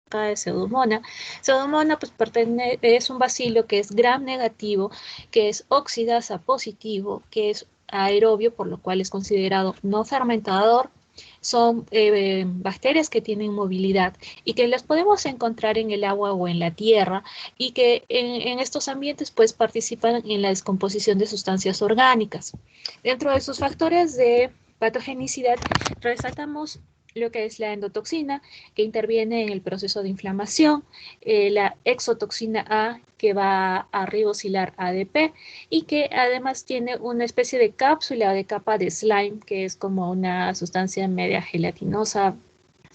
de Pseudomonas. Pseudomonas pues, es un bacilo que es gram negativo, que es oxidasa positivo, que es aerobio, por lo cual es considerado no fermentador. Son bacterias que tienen movilidad y que las podemos encontrar en el agua o en la tierra y que en estos ambientes pues participan en la descomposición de sustancias orgánicas. Dentro de sus factores de patogenicidad resaltamos lo que es la endotoxina, que interviene en el proceso de inflamación, la exotoxina A, que va a ribosilar ADP, y que además tiene una especie de cápsula de capa de slime, que es como una sustancia media gelatinosa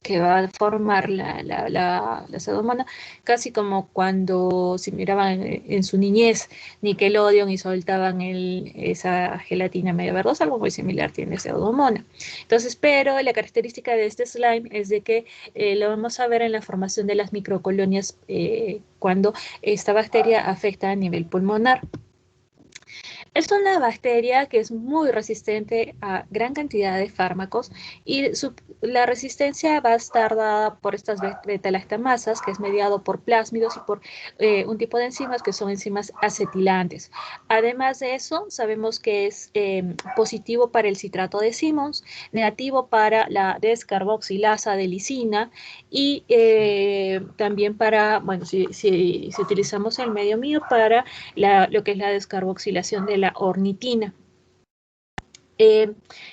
que va a formar la pseudomonas, casi como cuando se miraban en su niñez Nickelodeon y soltaban esa gelatina medio verdosa, algo muy similar tiene pseudomonas. Entonces, pero la característica de este slime es de que lo vamos a ver en la formación de las microcolonias cuando esta bacteria afecta a nivel pulmonar. Es una bacteria que es muy resistente a gran cantidad de fármacos y la resistencia va a estar dada por estas beta-lactamasas, que es mediado por plásmidos y por un tipo de enzimas que son enzimas acetilantes. Además de eso, sabemos que es positivo para el citrato de Simmons, negativo para la descarboxilasa de lisina y también para, bueno, si utilizamos el medio mío para lo que es la descarboxilación de la ornitina.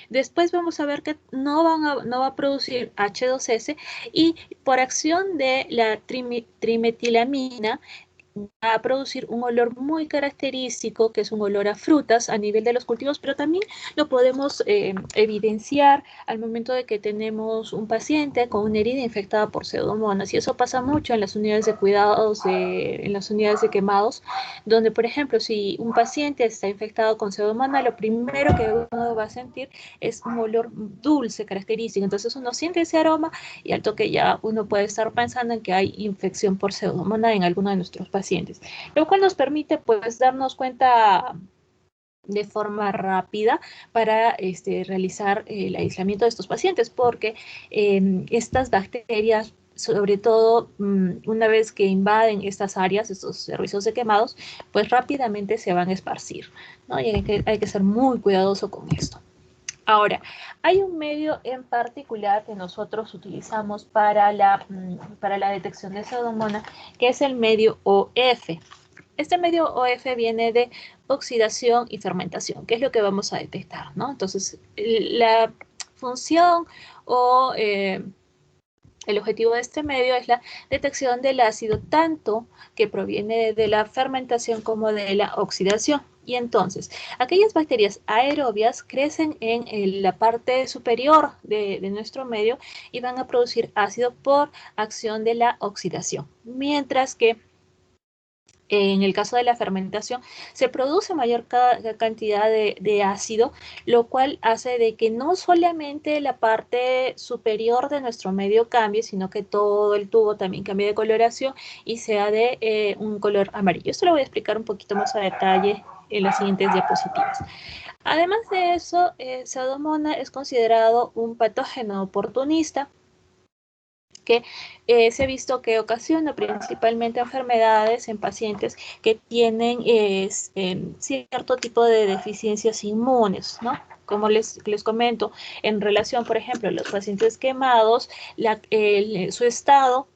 Después vamos a ver que no va a producir H2S y por acción de la trimetilamina va a producir un olor muy característico, que es un olor a frutas a nivel de los cultivos, pero también lo podemos evidenciar al momento de que tenemos un paciente con una herida infectada por pseudomonas, y eso pasa mucho en las unidades de cuidados, en las unidades de quemados, donde, por ejemplo, si un paciente está infectado con pseudomonas, lo primero que uno va a sentir es un olor dulce característico, entonces uno siente ese aroma y al toque ya uno puede estar pensando en que hay infección por pseudomonas en alguno de nuestros pacientes, lo cual nos permite pues darnos cuenta de forma rápida para realizar el aislamiento de estos pacientes, porque estas bacterias, sobre todo una vez que invaden estas áreas, estos servicios de quemados, pues rápidamente se van a esparcir, ¿no? Y hay que ser muy cuidadoso con esto. Ahora, hay un medio en particular que nosotros utilizamos para la detección de pseudomonas, que es el medio OF. Este medio OF viene de oxidación y fermentación, que es lo que vamos a detectar, ¿no? Entonces, la función o el objetivo de este medio es la detección del ácido, tanto que proviene de la fermentación como de la oxidación. Y entonces, aquellas bacterias aerobias crecen en la parte superior de nuestro medio y van a producir ácido por acción de la oxidación. Mientras que en el caso de la fermentación, se produce mayor cantidad de ácido, lo cual hace de que no solamente la parte superior de nuestro medio cambie, sino que todo el tubo también cambie de coloración y sea de un color amarillo. Esto lo voy a explicar un poquito más a detalle en las siguientes diapositivas. Además de eso, Pseudomonas es considerado un patógeno oportunista que se ha visto que ocasiona principalmente enfermedades en pacientes que tienen cierto tipo de deficiencias inmunes, ¿no? Como les comento, en relación, por ejemplo, a los pacientes quemados, su estado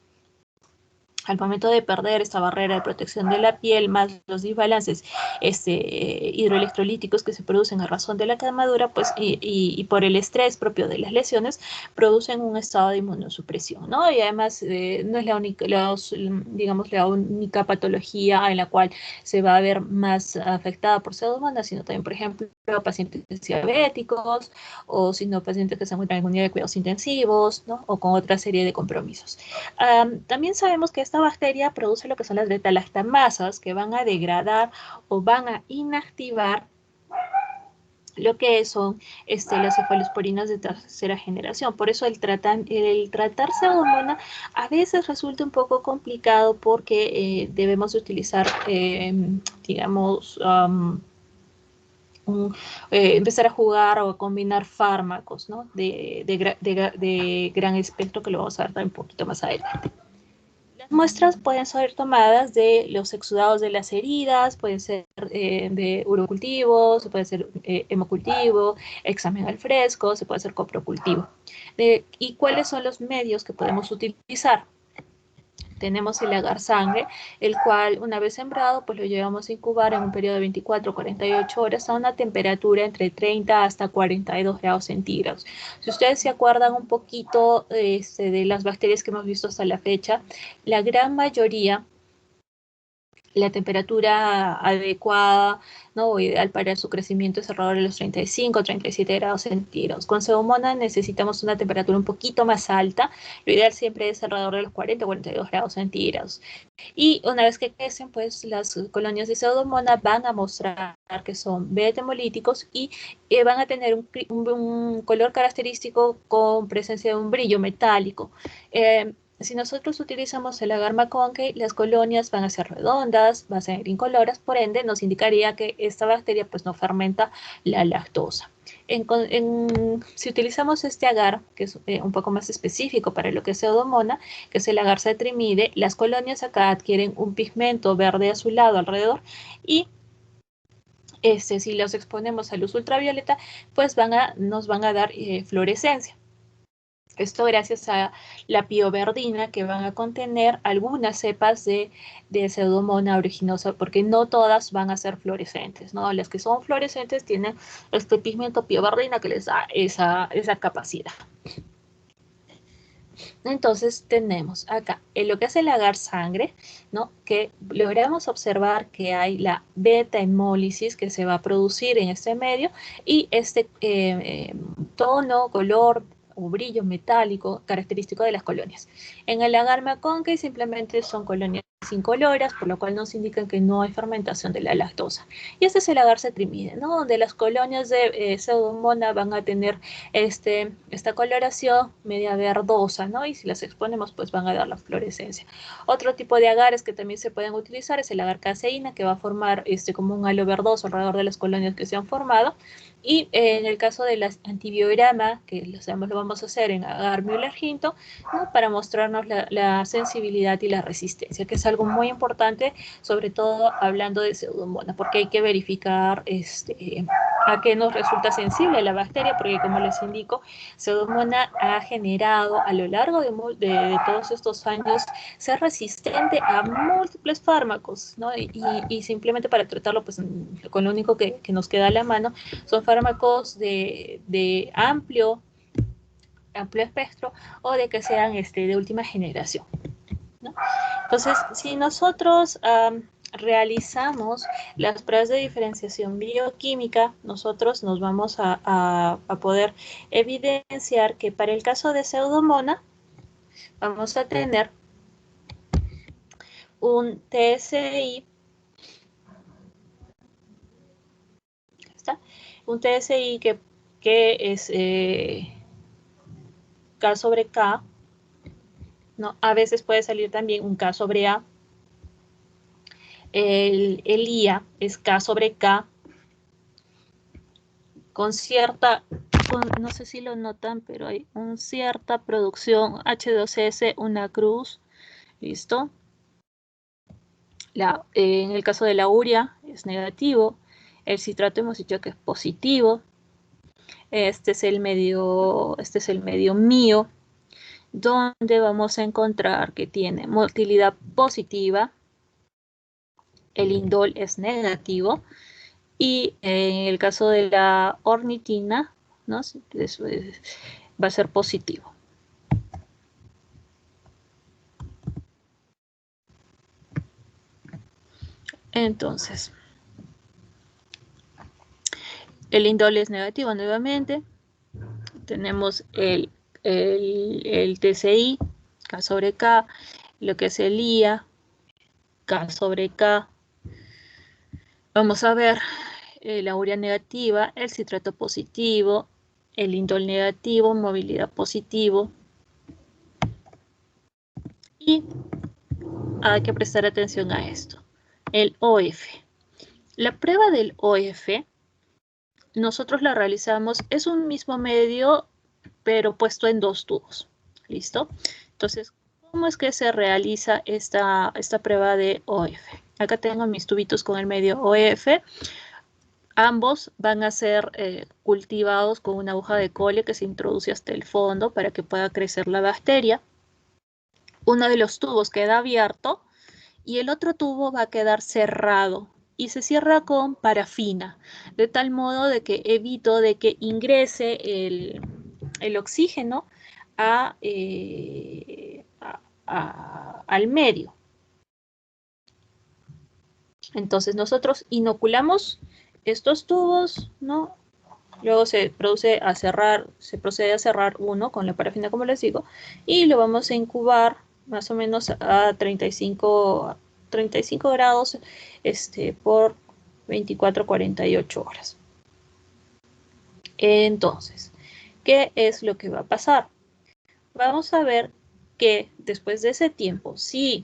al momento de perder esta barrera de protección de la piel, más los desbalances hidroelectrolíticos que se producen a razón de la quemadura, pues, y por el estrés propio de las lesiones, producen un estado de inmunosupresión, ¿no? Y además no es digamos, la única patología en la cual se va a ver más afectada por pseudomonas, sino también, por ejemplo, pacientes diabéticos, o sino pacientes que se encuentran en unidad de cuidados intensivos, ¿no? O con otra serie de compromisos. También sabemos que esta bacteria produce lo que son las beta-lactamasas, que van a degradar o van a inactivar lo que son las cefalosporinas de tercera generación. Por eso el tratar pseudomonas a veces resulta un poco complicado, porque debemos utilizar, digamos, empezar a jugar o a combinar fármacos, ¿no? de gran espectro, que lo vamos a ver un poquito más adelante. Las muestras pueden ser tomadas de los exudados de las heridas, pueden ser de urocultivo, se puede hacer hemocultivo, examen al fresco, se puede hacer coprocultivo. ¿Y cuáles son los medios que podemos utilizar? Tenemos el agar sangre, el cual una vez sembrado, pues lo llevamos a incubar en un periodo de 24 a 48 horas a una temperatura entre 30 hasta 42 grados centígrados. Si ustedes se acuerdan un poquito de las bacterias que hemos visto hasta la fecha, la gran mayoría, la temperatura adecuada, ¿no? O ideal para su crecimiento es alrededor de los 35 o 37 grados centígrados. Con Pseudomonas necesitamos una temperatura un poquito más alta. Lo ideal siempre es alrededor de los 40 o 42 grados centígrados. Y una vez que crecen, pues las colonias de Pseudomonas van a mostrar que son beta-hemolíticos y van a tener un color característico con presencia de un brillo metálico. Si nosotros utilizamos el agar McConkey, las colonias van a ser redondas, van a ser incoloras, por ende nos indicaría que esta bacteria pues no fermenta la lactosa. Si utilizamos este agar, que es un poco más específico para lo que es Pseudomonas, que es el agar cetrimide, las colonias acá adquieren un pigmento verde azulado alrededor y si los exponemos a luz ultravioleta, pues nos van a dar fluorescencia. Esto gracias a la pioverdina que van a contener algunas cepas de Pseudomonas aeruginosa, porque no todas van a ser fluorescentes, ¿no? Las que son fluorescentes tienen este pigmento pioverdina que les da esa capacidad. Entonces tenemos acá en lo que es el agar sangre, ¿no? Que logramos observar que hay la beta hemólisis que se va a producir en este medio y este tono, color o brillo metálico característico de las colonias. En el agar McConkey simplemente son colonias incoloras, por lo cual nos indican que no hay fermentación de la lactosa. Y este es el agar cetrimide, ¿no? Donde las colonias de Pseudomonas van a tener esta coloración media verdosa, ¿no? Y si las exponemos, pues van a dar la fluorescencia. Otro tipo de agares que también se pueden utilizar es el agar caseína, que va a formar como un halo verdoso alrededor de las colonias que se han formado. Y en el caso de las antibiograma, que lo vamos a hacer en agar Müller-Hinton, ¿no? Para mostrarnos la sensibilidad y la resistencia, que es algo muy importante, sobre todo hablando de Pseudomonas, porque hay que verificar a qué nos resulta sensible la bacteria, porque como les indico, Pseudomonas ha generado a lo largo de todos estos años ser resistente a múltiples fármacos, ¿no? Y simplemente para tratarlo, pues con lo único que nos queda a la mano son fármacos de amplio espectro o de que sean de última generación, ¿no? Entonces, si nosotros realizamos las pruebas de diferenciación bioquímica, nosotros nos vamos a poder evidenciar que para el caso de Pseudomonas vamos a tener un TSI, ¿está? Un TSI que es K sobre K, ¿no? A veces puede salir también un K sobre A. El IA es K sobre K con cierta, no sé si lo notan, pero hay una cierta producción H2S, una cruz, ¿listo? En el caso de la urea es negativo, el citrato hemos dicho que es positivo, este es el medio mío, donde vamos a encontrar que tiene motilidad positiva, el indol es negativo, y en el caso de la ornitina, ¿no? Va a ser positivo. Entonces, el indol es negativo nuevamente. Tenemos el TCI, K sobre K, lo que es el IA, K sobre K. Vamos a ver la urea negativa, el citrato positivo, el indol negativo, movilidad positivo. Y hay que prestar atención a esto. El OF. La prueba del OF, nosotros la realizamos, es un mismo medio, pero puesto en dos tubos. ¿Listo? Entonces, ¿Cómo es que se realiza esta prueba de OF? Acá tengo mis tubitos con el medio OF. Ambos van a ser cultivados con una aguja de cole que se introduce hasta el fondo para que pueda crecer la bacteria. Uno de los tubos queda abierto y el otro tubo va a quedar cerrado y se cierra con parafina, de tal modo de que evito de que ingrese el oxígeno al medio. Entonces nosotros inoculamos estos tubos, ¿no? Luego se procede a cerrar uno con la parafina, como les digo, y lo vamos a incubar más o menos a 35 grados por 24-48 horas. Entonces, ¿qué es lo que va a pasar? Vamos a ver que después de ese tiempo, si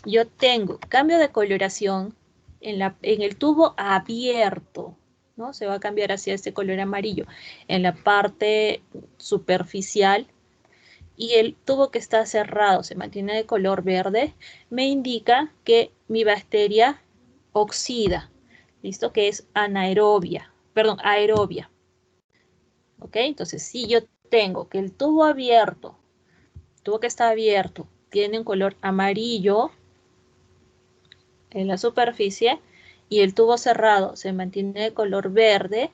yo tengo cambio de coloración en el tubo abierto, ¿no? Se va a cambiar hacia este color amarillo en la parte superficial y el tubo que está cerrado se mantiene de color verde, me indica que mi bacteria oxida, ¿listo? Que es aerobia. ¿Ok? Entonces, si yo tengo que el tubo que está abierto, tiene un color amarillo en la superficie y el tubo cerrado se mantiene de color verde,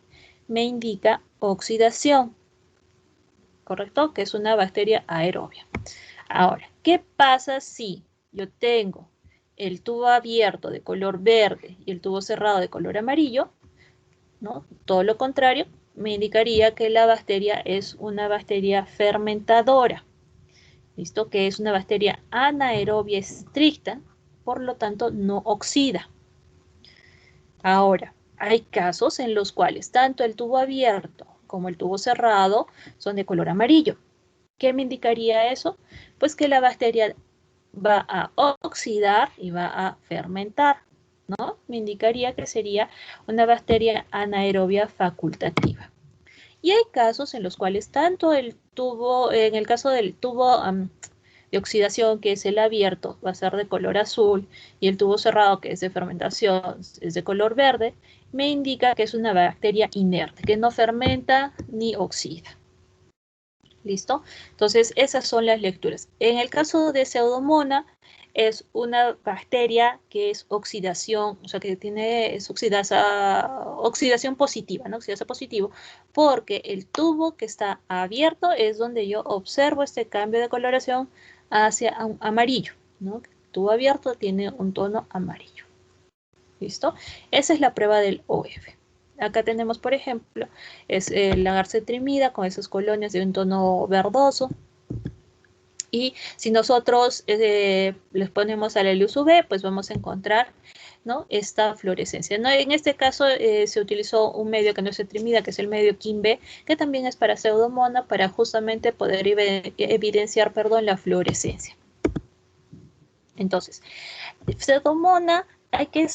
me indica oxidación, ¿correcto? Que es una bacteria aerobia. Ahora, ¿qué pasa si yo tengo el tubo abierto de color verde y el tubo cerrado de color amarillo? ¿No? Todo lo contrario, me indicaría que la bacteria es una bacteria fermentadora. ¿Listo? Que es una bacteria anaerobia estricta, por lo tanto no oxida. Ahora, hay casos en los cuales tanto el tubo abierto como el tubo cerrado son de color amarillo. ¿Qué me indicaría eso? Pues que la bacteria va a oxidar y va a fermentar, ¿no? Me indicaría que sería una bacteria anaerobia facultativa. Y hay casos en los cuales tanto el tubo, en el caso del tubo de oxidación, que es el abierto, va a ser de color azul, y el tubo cerrado, que es de fermentación, es de color verde, me indica que es una bacteria inerte, que no fermenta ni oxida. ¿Listo? Entonces, esas son las lecturas. En el caso de Pseudomonas, es una bacteria que es oxidación, o sea, que tiene oxidación positiva, ¿no? Oxidasa positivo, porque el tubo que está abierto es donde yo observo este cambio de coloración hacia un amarillo, ¿no? El tubo abierto tiene un tono amarillo. ¿Listo? Esa es la prueba del OF. Acá tenemos, por ejemplo, es la garcetrimida con esas colonias de un tono verdoso. Y si nosotros les ponemos a la luz UV, pues vamos a encontrar, ¿no? Esta fluorescencia, ¿no? En este caso se utilizó un medio que no es cetrimida, que es el medio Kim-B, que también es para Pseudomonas, para justamente poder evidenciar, la fluorescencia. Entonces, Pseudomonas hay que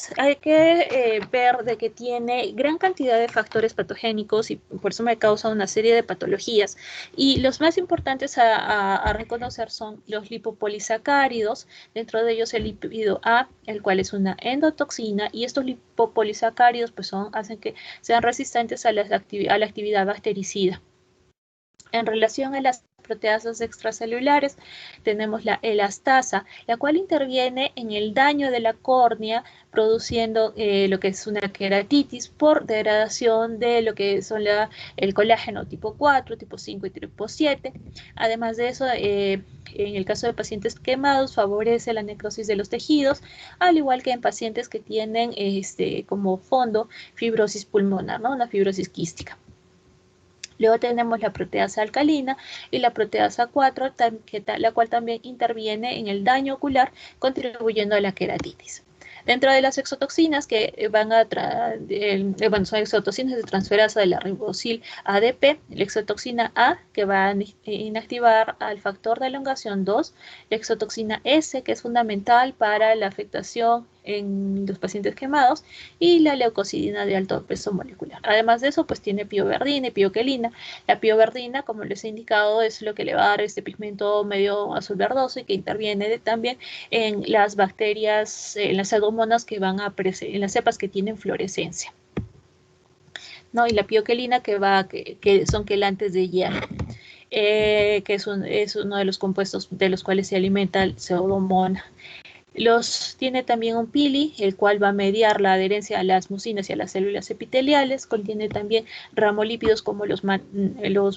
ver de que tiene gran cantidad de factores patogénicos y por eso me causa una serie de patologías. Y los más importantes a reconocer son los lipopolisacáridos, dentro de ellos el lípido A, el cual es una endotoxina, y estos lipopolisacáridos pues hacen que sean resistentes a la actividad bactericida. En relación a las proteasas extracelulares, tenemos la elastasa, la cual interviene en el daño de la córnea, produciendo lo que es una queratitis por degradación de lo que son el colágeno tipo 4, tipo 5 y tipo 7. Además de eso, en el caso de pacientes quemados, favorece la necrosis de los tejidos, al igual que en pacientes que tienen como fondo fibrosis pulmonar, ¿no? Una fibrosis quística. Luego tenemos la proteasa alcalina y la proteasa 4, la cual también interviene en el daño ocular, contribuyendo a la queratitis. Dentro de las exotoxinas que son exotoxinas de transferasa de la ribosil ADP, la exotoxina A, que va a inactivar al factor de elongación 2, la exotoxina S, que es fundamental para la afectación en los pacientes quemados, y la leucocidina de alto peso molecular. Además de eso, pues tiene pioverdina y pioquelina. La pioverdina, como les he indicado, es lo que le va a dar este pigmento medio azul verdoso y que interviene también en las bacterias, en las pseudomonas que van a en las cepas que tienen fluorescencia, ¿no? Y la pioquelina que son quelantes de hierro. Que es uno de los compuestos de los cuales se alimenta el pseudomona. Tiene también un pili, el cual va a mediar la adherencia a las mucinas y a las células epiteliales. Contiene también ramolípidos como los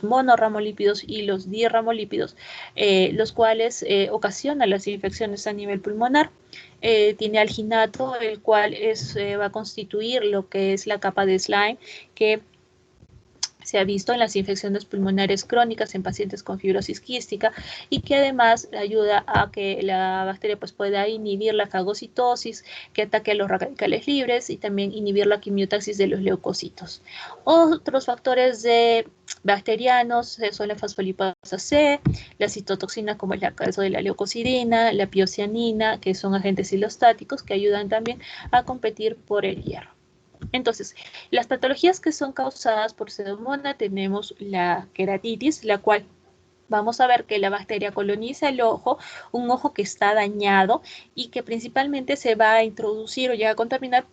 monorramolípidos y los dirramolípidos, los cuales ocasionan las infecciones a nivel pulmonar. Tiene alginato, el cual va a constituir lo que es la capa de slime, que se ha visto en las infecciones pulmonares crónicas en pacientes con fibrosis quística, y que además ayuda a que la bacteria pues, pueda inhibir la fagocitosis, que ataque a los radicales libres, y también inhibir la quimiotaxis de los leucocitos. Otros factores bacterianos son la fosfolipasa C, la citotoxina como es el caso de la leucocidina, la piocianina, que son agentes cilostáticos que ayudan también a competir por el hierro. Entonces, las patologías que son causadas por pseudomonas, tenemos la queratitis, la cual vamos a ver que la bacteria coloniza el ojo, un ojo que está dañado y que principalmente se va a introducir o llega a contaminar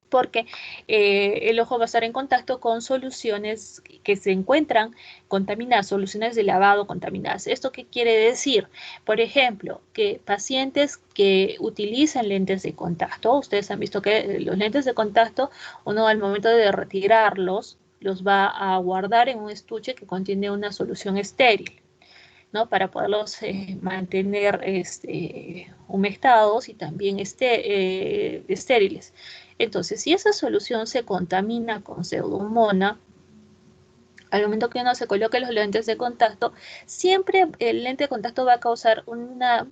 porque el ojo va a estar en contacto con soluciones que se encuentran contaminadas, soluciones de lavado contaminadas. ¿Esto qué quiere decir? Por ejemplo, que pacientes que utilizan lentes de contacto, ustedes han visto que los lentes de contacto, uno al momento de retirarlos, los va a guardar en un estuche que contiene una solución estéril, ¿no? Para poderlos mantener humectados y también estériles. Entonces, si esa solución se contamina con pseudomonas, al momento que uno se coloque los lentes de contacto, siempre el lente de contacto va a causar una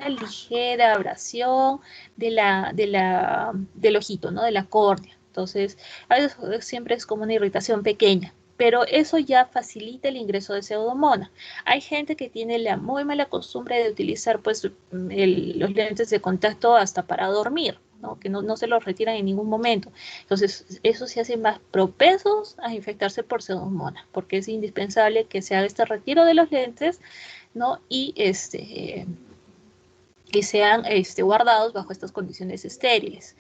ligera abrasión del ojito, ¿no? De la córnea. Entonces, a veces siempre es como una irritación pequeña, pero eso ya facilita el ingreso de pseudomonas. Hay gente que tiene la muy mala costumbre de utilizar pues, los lentes de contacto hasta para dormir, ¿no? Que no se los retiran en ningún momento. Entonces, eso se hace más propensos a infectarse por pseudomonas, porque es indispensable que se haga este retiro de los lentes, ¿no? Y sean guardados bajo estas condiciones estériles.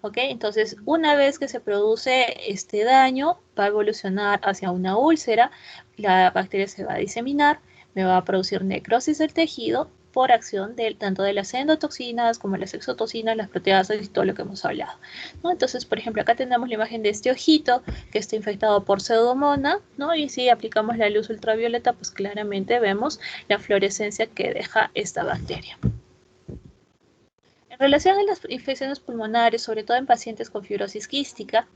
¿Ok? Entonces, una vez que se produce este daño, va a evolucionar hacia una úlcera, la bacteria se va a diseminar, me va a producir necrosis del tejido por acción tanto de las endotoxinas como las exotoxinas, las proteasas y todo lo que hemos hablado, ¿no? Entonces, por ejemplo, acá tenemos la imagen de este ojito que está infectado por pseudomonas, ¿no? Y si aplicamos la luz ultravioleta, pues claramente vemos la fluorescencia que deja esta bacteria. En relación a las infecciones pulmonares, sobre todo en pacientes con fibrosis quística,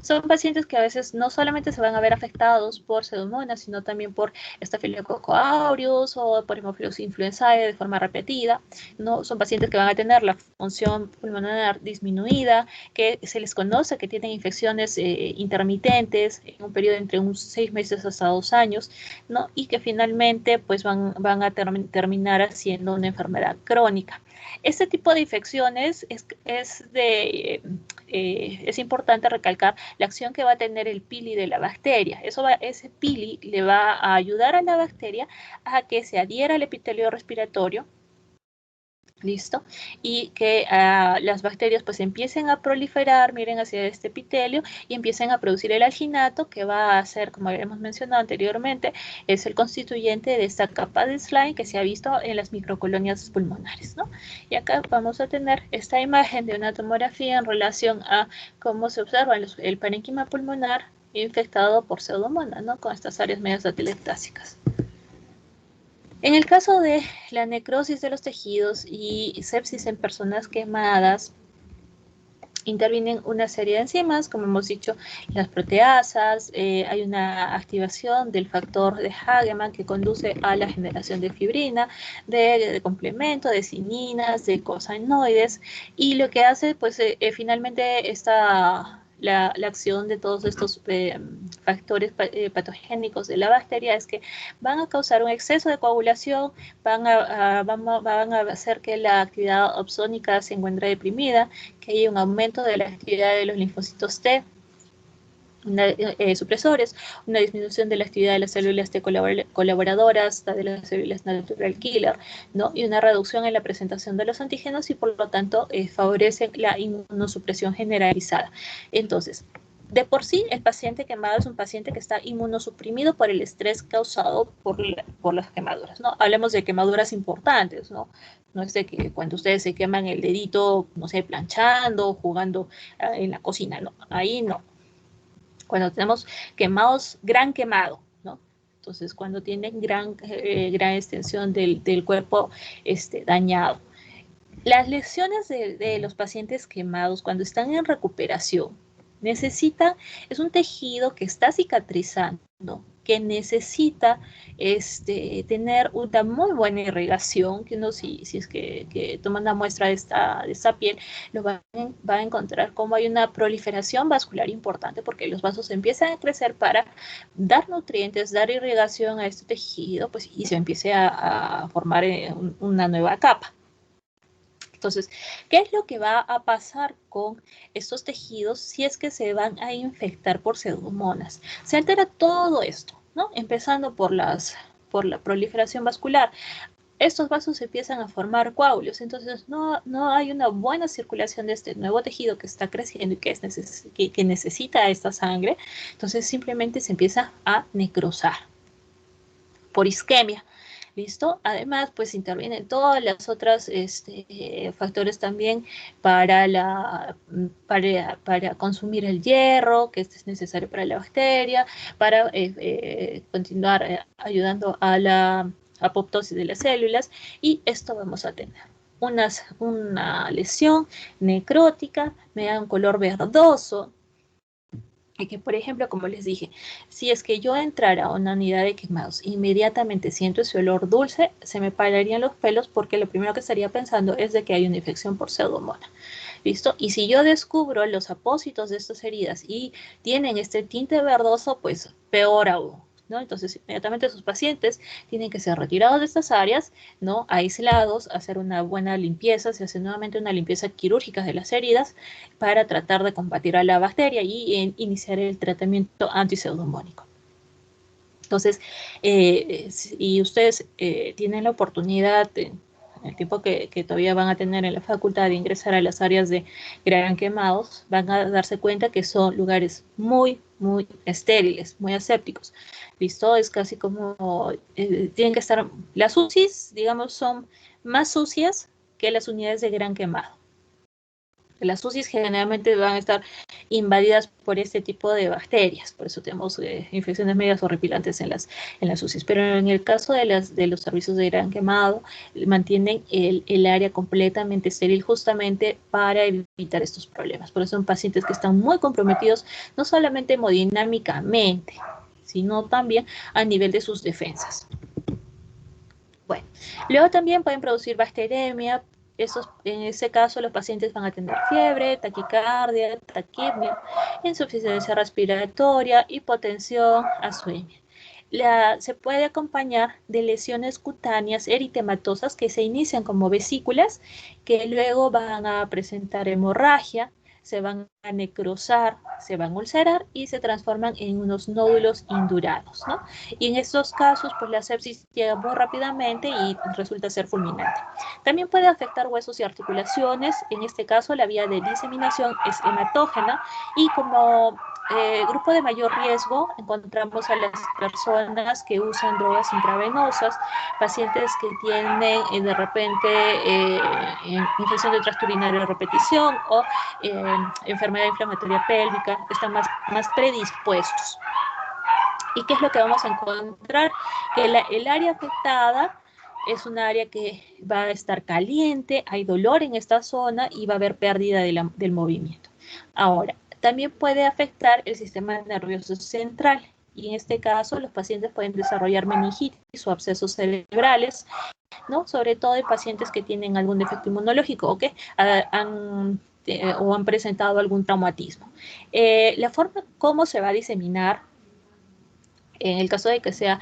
son pacientes que a veces no solamente se van a ver afectados por pseudomonas, sino también por Staphylococcus aureus o por Haemophilus influenzae de forma repetida, ¿no? Son pacientes que van a tener la función pulmonar disminuida, que se les conoce que tienen infecciones intermitentes en un periodo entre unos 6 meses hasta 2 años, ¿no? Y que finalmente pues, van a terminar haciendo una enfermedad crónica. Este tipo de infecciones es importante recalcar la acción que va a tener el pili de la bacteria. Ese pili le va a ayudar a la bacteria a que se adhiera al epitelio respiratorio, ¿listo? Y que las bacterias pues empiecen a proliferar, miren hacia este epitelio y empiecen a producir el alginato, que va a ser, como habíamos mencionado anteriormente, es el constituyente de esta capa de slime que se ha visto en las microcolonias pulmonares, ¿no? Y acá vamos a tener esta imagen de una tomografía en relación a cómo se observa el parénquima pulmonar infectado por pseudomonas, ¿no? Con estas áreas medias atelectásicas. En el caso de la necrosis de los tejidos y sepsis en personas quemadas, intervienen una serie de enzimas, como hemos dicho, las proteasas, hay una activación del factor de Hagemann que conduce a la generación de fibrina, de complemento, de cininas, de cosanoides, y lo que hace, pues, finalmente la acción de todos estos factores patogénicos de la bacteria es que van a causar un exceso de coagulación, van a hacer que la actividad opsónica se encuentre deprimida, que haya un aumento de la actividad de los linfocitos T, supresores, una disminución de la actividad de las células T colaboradoras, de las células natural killer, ¿no? Y una reducción en la presentación de los antígenos y por lo tanto favorecen la inmunosupresión generalizada. Entonces, de por sí, el paciente quemado es un paciente que está inmunosuprimido por el estrés causado por las quemaduras, ¿no? Hablemos de quemaduras importantes, ¿no? No es de que cuando ustedes se queman el dedito, no sé, planchando, jugando en la cocina, no, ahí no. Cuando tenemos quemados, gran quemado, ¿no? Entonces, cuando tienen gran extensión del cuerpo dañado. Las lesiones de los pacientes quemados, cuando están en recuperación, es un tejido que está cicatrizando, que necesita tener una muy buena irrigación, que uno si es que toma una muestra de esta piel, lo va a encontrar como hay una proliferación vascular importante, porque los vasos empiezan a crecer para dar nutrientes, dar irrigación a este tejido, pues, y se empiece a formar una nueva capa. Entonces, ¿qué es lo que va a pasar con estos tejidos si es que se van a infectar por pseudomonas? Se altera todo esto, ¿no? Empezando por la proliferación vascular. Estos vasos empiezan a formar coágulos, entonces no hay una buena circulación de este nuevo tejido que está creciendo y que necesita esta sangre, entonces simplemente se empieza a necrosar por isquemia. ¿Listo? Además, pues intervienen todas las otras factores también para consumir el hierro, que es necesario para la bacteria, para continuar ayudando a la apoptosis de las células, y esto vamos a tener una lesión necrótica, me da un color verdoso. Y que, por ejemplo, como les dije, si es que yo entrara a una unidad de quemados, inmediatamente siento ese olor dulce, se me pararían los pelos porque lo primero que estaría pensando es de que hay una infección por pseudomonas. ¿Listo? Y si yo descubro los apósitos de estas heridas y tienen este tinte verdoso, pues peor aún, ¿no? Entonces, inmediatamente sus pacientes tienen que ser retirados de estas áreas, ¿no? Aislados, hacer una buena limpieza, se hace nuevamente una limpieza quirúrgica de las heridas para tratar de combatir a la bacteria y iniciar el tratamiento antiseudomónico. Entonces, si ustedes tienen la oportunidad, en el tiempo que todavía van a tener en la facultad de ingresar a las áreas de gran quemados, van a darse cuenta que son lugares muy, muy estériles, muy asépticos. ¿Listo? Es casi como, tienen que estar, las UCIs, digamos, son más sucias que las unidades de gran quemado. Las UCIs generalmente van a estar invadidas por este tipo de bacterias, por eso tenemos infecciones medias horripilantes en las UCIs. Pero en el caso de los servicios de gran quemado, mantienen el área completamente estéril justamente para evitar estos problemas. Por eso son pacientes que están muy comprometidos, no solamente hemodinámicamente, sino también a nivel de sus defensas. Bueno, luego también pueden producir bacteremia. En ese caso, los pacientes van a tener fiebre, taquicardia, taquipnea, insuficiencia respiratoria, hipotensión, asuemia. Se puede acompañar de lesiones cutáneas eritematosas que se inician como vesículas, que luego van a presentar hemorragia, se van a necrosar, se van a ulcerar y se transforman en unos nódulos indurados, ¿no? Y en estos casos, pues la sepsis llega muy rápidamente y resulta ser fulminante. También puede afectar huesos y articulaciones. En este caso, la vía de diseminación es hematógena y como grupo de mayor riesgo encontramos a las personas que usan drogas intravenosas, pacientes que tienen de repente infección de tracto urinario de repetición o enfermedad inflamatoria pélvica, están más predispuestos. ¿Y qué es lo que vamos a encontrar? Que el área afectada es un área que va a estar caliente, hay dolor en esta zona y va a haber pérdida del movimiento. Ahora, también puede afectar el sistema nervioso central y en este caso los pacientes pueden desarrollar meningitis o abscesos cerebrales, ¿no? Sobre todo en pacientes que tienen algún defecto inmunológico o que han o han presentado algún traumatismo. La forma como se va a diseminar, en el caso de que sea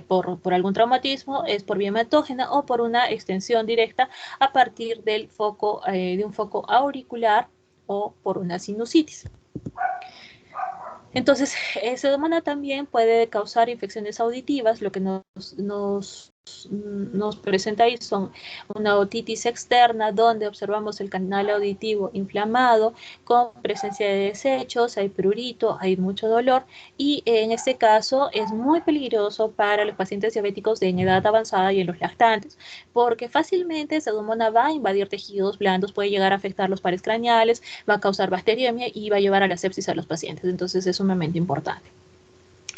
por algún traumatismo, es por vía hematógena o por una extensión directa a partir del foco, de un foco auricular o por una sinusitis. Entonces, Pseudomonas también puede causar infecciones auditivas. Lo que nos presenta ahí son una otitis externa, donde observamos el canal auditivo inflamado, con presencia de desechos, hay prurito, hay mucho dolor, y en este caso es muy peligroso para los pacientes diabéticos en edad avanzada y en los lactantes, porque fácilmente Pseudomonas va a invadir tejidos blandos, puede llegar a afectar los pares craneales, va a causar bacteriemia y va a llevar a la sepsis a los pacientes. Entonces es sumamente importante.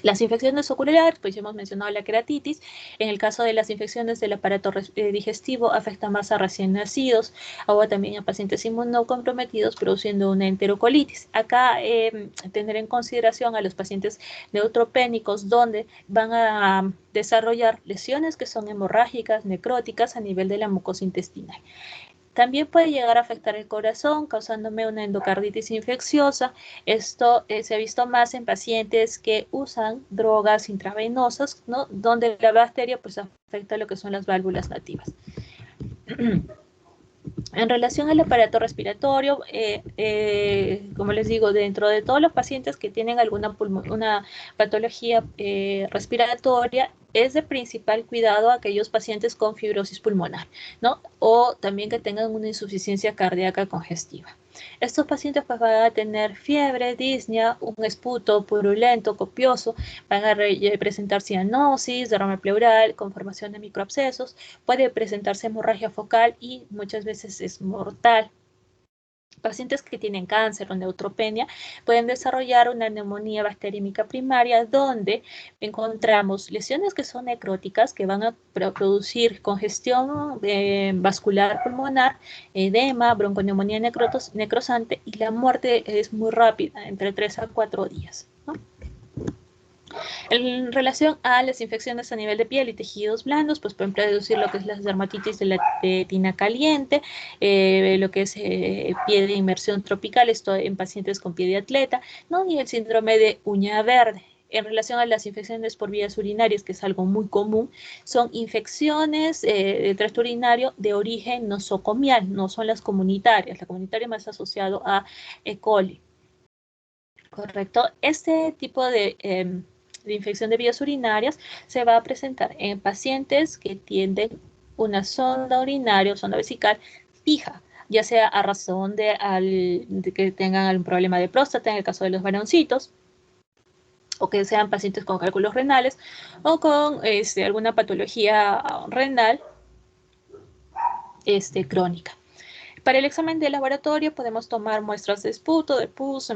Las infecciones oculares, pues ya hemos mencionado la queratitis. En el caso de las infecciones del aparato digestivo, afecta más a recién nacidos o también a pacientes inmunocomprometidos, produciendo una enterocolitis. Acá tener en consideración a los pacientes neutropénicos, donde van a desarrollar lesiones que son hemorrágicas, necróticas a nivel de la mucosa intestinal. También puede llegar a afectar el corazón, causándome una endocarditis infecciosa. Esto se ha visto más en pacientes que usan drogas intravenosas, ¿no? Donde la bacteria pues, afecta lo que son las válvulas nativas. En relación al aparato respiratorio, como les digo, dentro de todos los pacientes que tienen una patología respiratoria, es de principal cuidado a aquellos pacientes con fibrosis pulmonar, ¿no? O también que tengan una insuficiencia cardíaca congestiva. Estos pacientes pues, van a tener fiebre, disnea, un esputo purulento, copioso, van a presentar cianosis, derrame pleural, conformación de microabscesos, puede presentarse hemorragia focal y muchas veces es mortal. Pacientes que tienen cáncer o neutropenia pueden desarrollar una neumonía bacteriémica primaria, donde encontramos lesiones que son necróticas, que van a producir congestión vascular pulmonar, edema, bronconeumonía necrosante, y la muerte es muy rápida, entre 3 a 4 días, ¿no? En relación a las infecciones a nivel de piel y tejidos blandos, pues pueden producir lo que es las dermatitis de la tina caliente, lo que es pie de inmersión tropical, esto en pacientes con pie de atleta, ¿no? Y el síndrome de uña verde. En relación a las infecciones por vías urinarias, que es algo muy común, son infecciones del tracto urinario de origen nosocomial, no son las comunitarias. La comunitaria más asociado a E. coli. Correcto. Este tipo de infección de vías urinarias se va a presentar en pacientes que tienen una sonda urinaria o sonda vesical fija, ya sea a razón de que tengan algún problema de próstata, en el caso de los varoncitos, o que sean pacientes con cálculos renales o con alguna patología renal crónica. Para el examen de laboratorio podemos tomar muestras de esputo, de pus,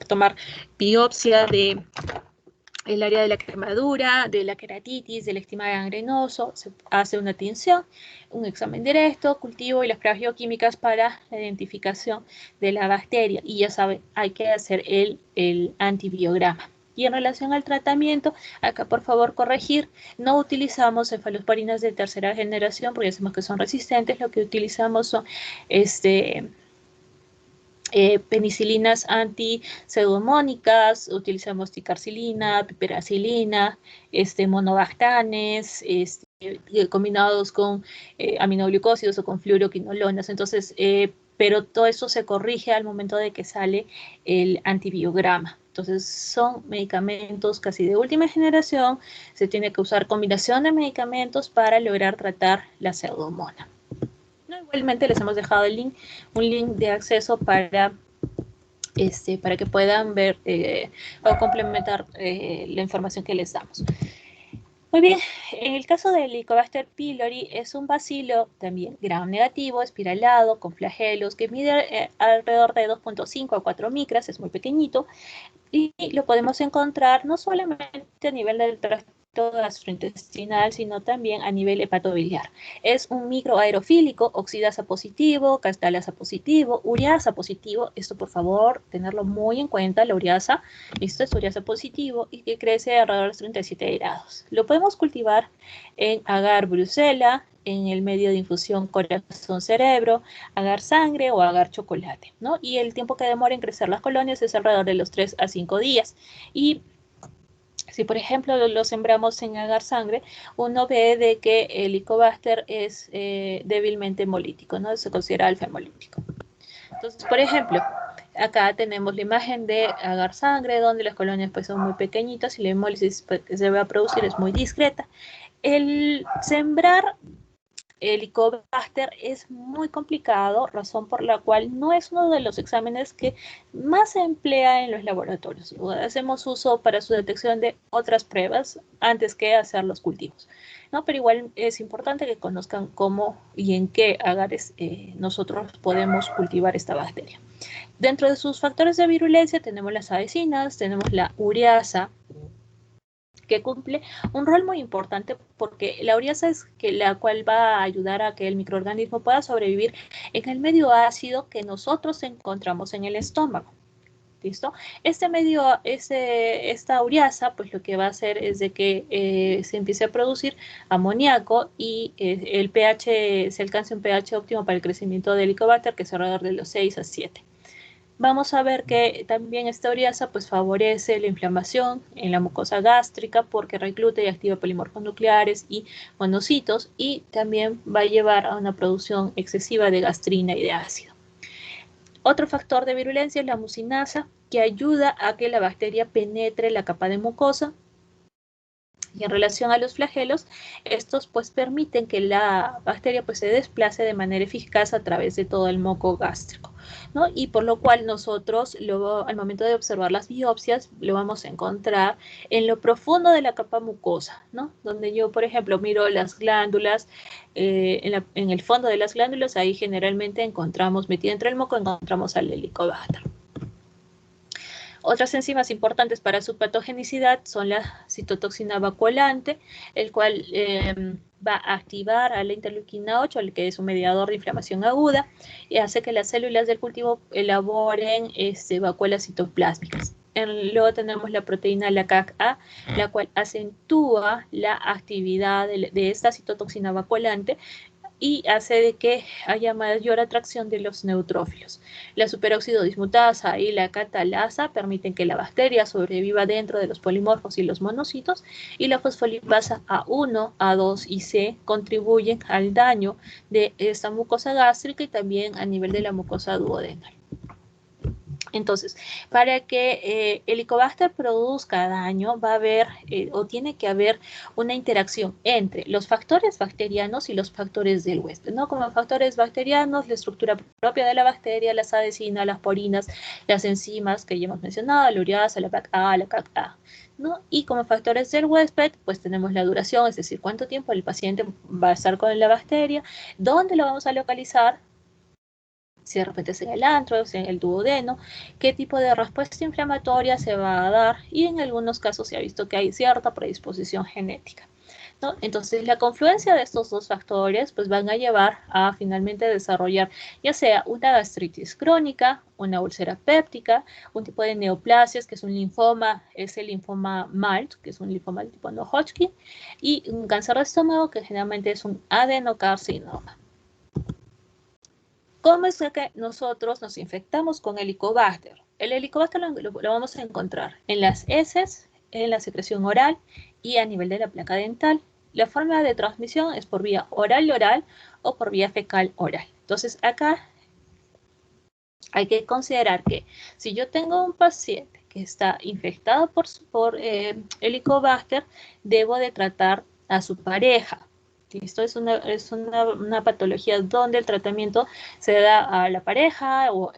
tomar biopsia de el área de la quemadura, de la queratitis, del estigma gangrenoso, se hace una tinción, un examen directo, cultivo y las pruebas bioquímicas para la identificación de la bacteria. Y ya saben, hay que hacer el antibiograma. Y en relación al tratamiento, acá por favor corregir, no utilizamos cefalosporinas de tercera generación porque sabemos que son resistentes, lo que utilizamos son penicilinas anti-pseudomónicas, utilizamos ticarcilina, piperacilina, monobactanes, combinados con aminoglucósidos o con fluoroquinolonas. Entonces, pero todo eso se corrige al momento de que sale el antibiograma. Entonces, son medicamentos casi de última generación. Se tiene que usar combinación de medicamentos para lograr tratar la pseudomonas. Igualmente les hemos dejado un link de acceso para que puedan ver o complementar la información que les damos. Muy bien, en el caso del Helicobacter pylori es un bacilo también gram negativo, espiralado, con flagelos, que mide alrededor de 2.5 a 4 micras, es muy pequeñito, y lo podemos encontrar no solamente a nivel del tracto gastrointestinal, sino también a nivel hepatobiliar. Es un microaerofílico, oxidasa positivo, castalasa positivo, ureasa positivo. Esto, por favor, tenerlo muy en cuenta, la ureasa. Esto es ureasa positivo y que crece alrededor de 37 grados. Lo podemos cultivar en agar Brucella, en el medio de infusión corazón-cerebro, agar-sangre o agar-chocolate, ¿no? Y el tiempo que demora en crecer las colonias es alrededor de los 3 a 5 días. Y si, por ejemplo, lo sembramos en agar-sangre, uno ve de que el Helicobacter es débilmente hemolítico, ¿no? Se considera alfa-hemolítico. Entonces, por ejemplo, acá tenemos la imagen de agar-sangre, donde las colonias pues, son muy pequeñitas y la hemólisis pues, que se va a producir es muy discreta. El sembrar Helicobacter es muy complicado, razón por la cual no es uno de los exámenes que más se emplea en los laboratorios. Hacemos uso para su detección de otras pruebas antes que hacer los cultivos, ¿no? Pero igual es importante que conozcan cómo y en qué agares nosotros podemos cultivar esta bacteria. Dentro de sus factores de virulencia tenemos las adhesinas, tenemos la ureasa, que cumple un rol muy importante porque la ureasa es la cual va a ayudar a que el microorganismo pueda sobrevivir en el medio ácido que nosotros encontramos en el estómago. ¿Listo? Esta ureasa, pues lo que va a hacer es de que se empiece a producir amoníaco y el pH, se alcance un pH óptimo para el crecimiento del Helicobacter, que es alrededor de los 6 a 7. Vamos a ver que también esta ureasa pues, favorece la inflamación en la mucosa gástrica porque recluta y activa polimorfos nucleares y monocitos y también va a llevar a una producción excesiva de gastrina y de ácido. Otro factor de virulencia es la mucinasa, que ayuda a que la bacteria penetre la capa de mucosa. Y en relación a los flagelos, estos pues permiten que la bacteria pues se desplace de manera eficaz a través de todo el moco gástrico, ¿no? Y por lo cual nosotros luego al momento de observar las biopsias lo vamos a encontrar en lo profundo de la capa mucosa, ¿no? Donde yo por ejemplo miro las glándulas, en el fondo de las glándulas, ahí generalmente encontramos, metida entre el moco, encontramos al Helicobacter. Otras enzimas importantes para su patogenicidad son la citotoxina vacuolante, el cual va a activar a la interleuquina 8, que es un mediador de inflamación aguda, y hace que las células del cultivo elaboren vacuolas citoplásmicas. Luego tenemos la proteína LACAC-A, la cual acentúa la actividad de esta citotoxina vacuolante, y hace de que haya mayor atracción de los neutrófilos. La superóxido dismutasa y la catalasa permiten que la bacteria sobreviva dentro de los polimorfos y los monocitos, y la fosfolipasa A1, A2 y C contribuyen al daño de esta mucosa gástrica y también a nivel de la mucosa duodenal. Entonces, para que el Helicobacter produzca daño, va a haber o tiene que haber una interacción entre los factores bacterianos y los factores del huésped, ¿no? Como factores bacterianos, la estructura propia de la bacteria, las adhesinas, las porinas, las enzimas que ya hemos mencionado, la ureasa, la PAC-A, la CAC-A, ¿no? Y como factores del huésped, pues tenemos la duración, es decir, cuánto tiempo el paciente va a estar con la bacteria, dónde lo vamos a localizar, si de repente es en el antro, si en el duodeno, qué tipo de respuesta inflamatoria se va a dar, y en algunos casos se ha visto que hay cierta predisposición genética, ¿no? Entonces la confluencia de estos dos factores pues van a llevar a finalmente desarrollar ya sea una gastritis crónica, una úlcera péptica, un tipo de neoplasias que es un linfoma, es el linfoma MALT, que es un linfoma del tipo no Hodgkin, y un cáncer de estómago que generalmente es un adenocarcinoma. ¿Cómo es que nosotros nos infectamos con Helicobacter? El Helicobacter lo vamos a encontrar en las heces, en la secreción oral y a nivel de la placa dental. La forma de transmisión es por vía oral-oral o por vía fecal-oral. Entonces, acá hay que considerar que si yo tengo un paciente que está infectado por Helicobacter, debo de tratar a su pareja. Esto es una patología donde el tratamiento se da a la pareja o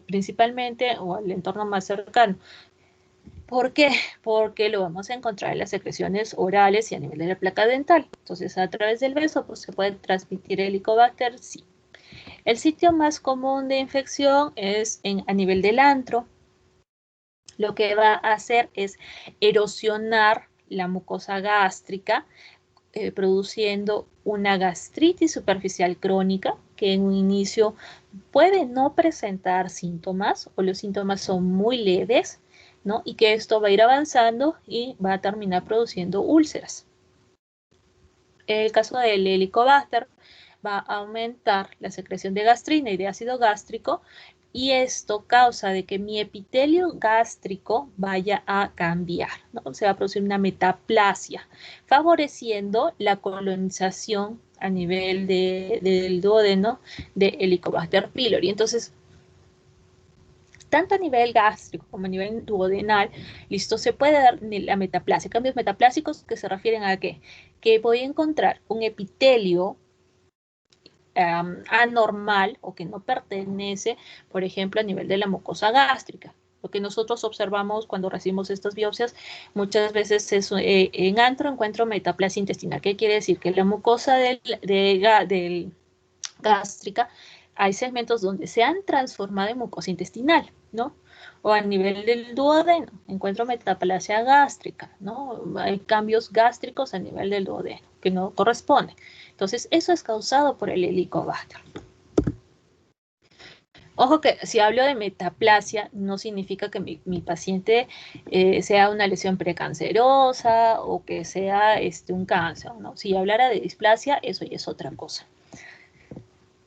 principalmente o al entorno más cercano. ¿Por qué? Porque lo vamos a encontrar en las secreciones orales y a nivel de la placa dental. Entonces, a través del beso pues, se puede transmitir el Helicobacter, sí. El sitio más común de infección es a nivel del antro. Lo que va a hacer es erosionar la mucosa gástrica, produciendo una gastritis superficial crónica que en un inicio puede no presentar síntomas o los síntomas son muy leves, ¿no? Y que esto va a ir avanzando y va a terminar produciendo úlceras. En el caso del Helicobacter, va a aumentar la secreción de gastrina y de ácido gástrico, y esto causa de que mi epitelio gástrico vaya a cambiar, ¿no? Se va a producir una metaplasia, favoreciendo la colonización a nivel del duodeno de Helicobacter pylori. Entonces, tanto a nivel gástrico como a nivel duodenal, listo, se puede dar la metaplasia. Cambios metaplásicos que se refieren a qué? Que voy a encontrar un epitelio anormal o que no pertenece, por ejemplo, a nivel de la mucosa gástrica. Lo que nosotros observamos cuando recibimos estas biopsias, muchas veces es, en antro encuentro metaplasia intestinal. ¿Qué quiere decir? Que la mucosa del gástrica, hay segmentos donde se han transformado en mucosa intestinal, ¿no? O a nivel del duodeno, encuentro metaplasia gástrica, ¿no? Hay cambios gástricos a nivel del duodeno que no corresponden. Entonces, eso es causado por el Helicobacter. Ojo que si hablo de metaplasia, no significa que mi paciente sea una lesión precancerosa o que sea un cáncer, ¿no? Si hablara de displasia, eso ya es otra cosa.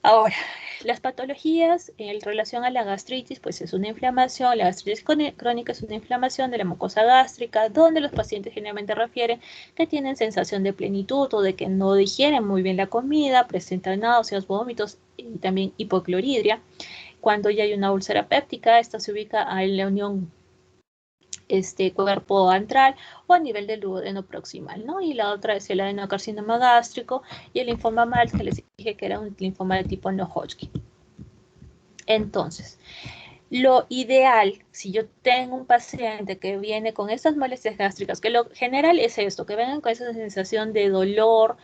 Ahora, las patologías en relación a la gastritis, pues es una inflamación, la gastritis crónica es una inflamación de la mucosa gástrica, donde los pacientes generalmente refieren que tienen sensación de plenitud o de que no digieren muy bien la comida, presentan náuseas, vómitos y también hipocloridria. Cuando ya hay una úlcera péptica, esta se ubica en la unión cuerpo antral o a nivel del duodeno proximal, ¿no? Y la otra es el adenocarcinoma gástrico y el linfoma MALT, que les dije que era un linfoma de tipo no-Hodgkin. Entonces, lo ideal, si yo tengo un paciente que viene con estas molestias gástricas, que lo general es esto, que vengan con esa sensación de dolor,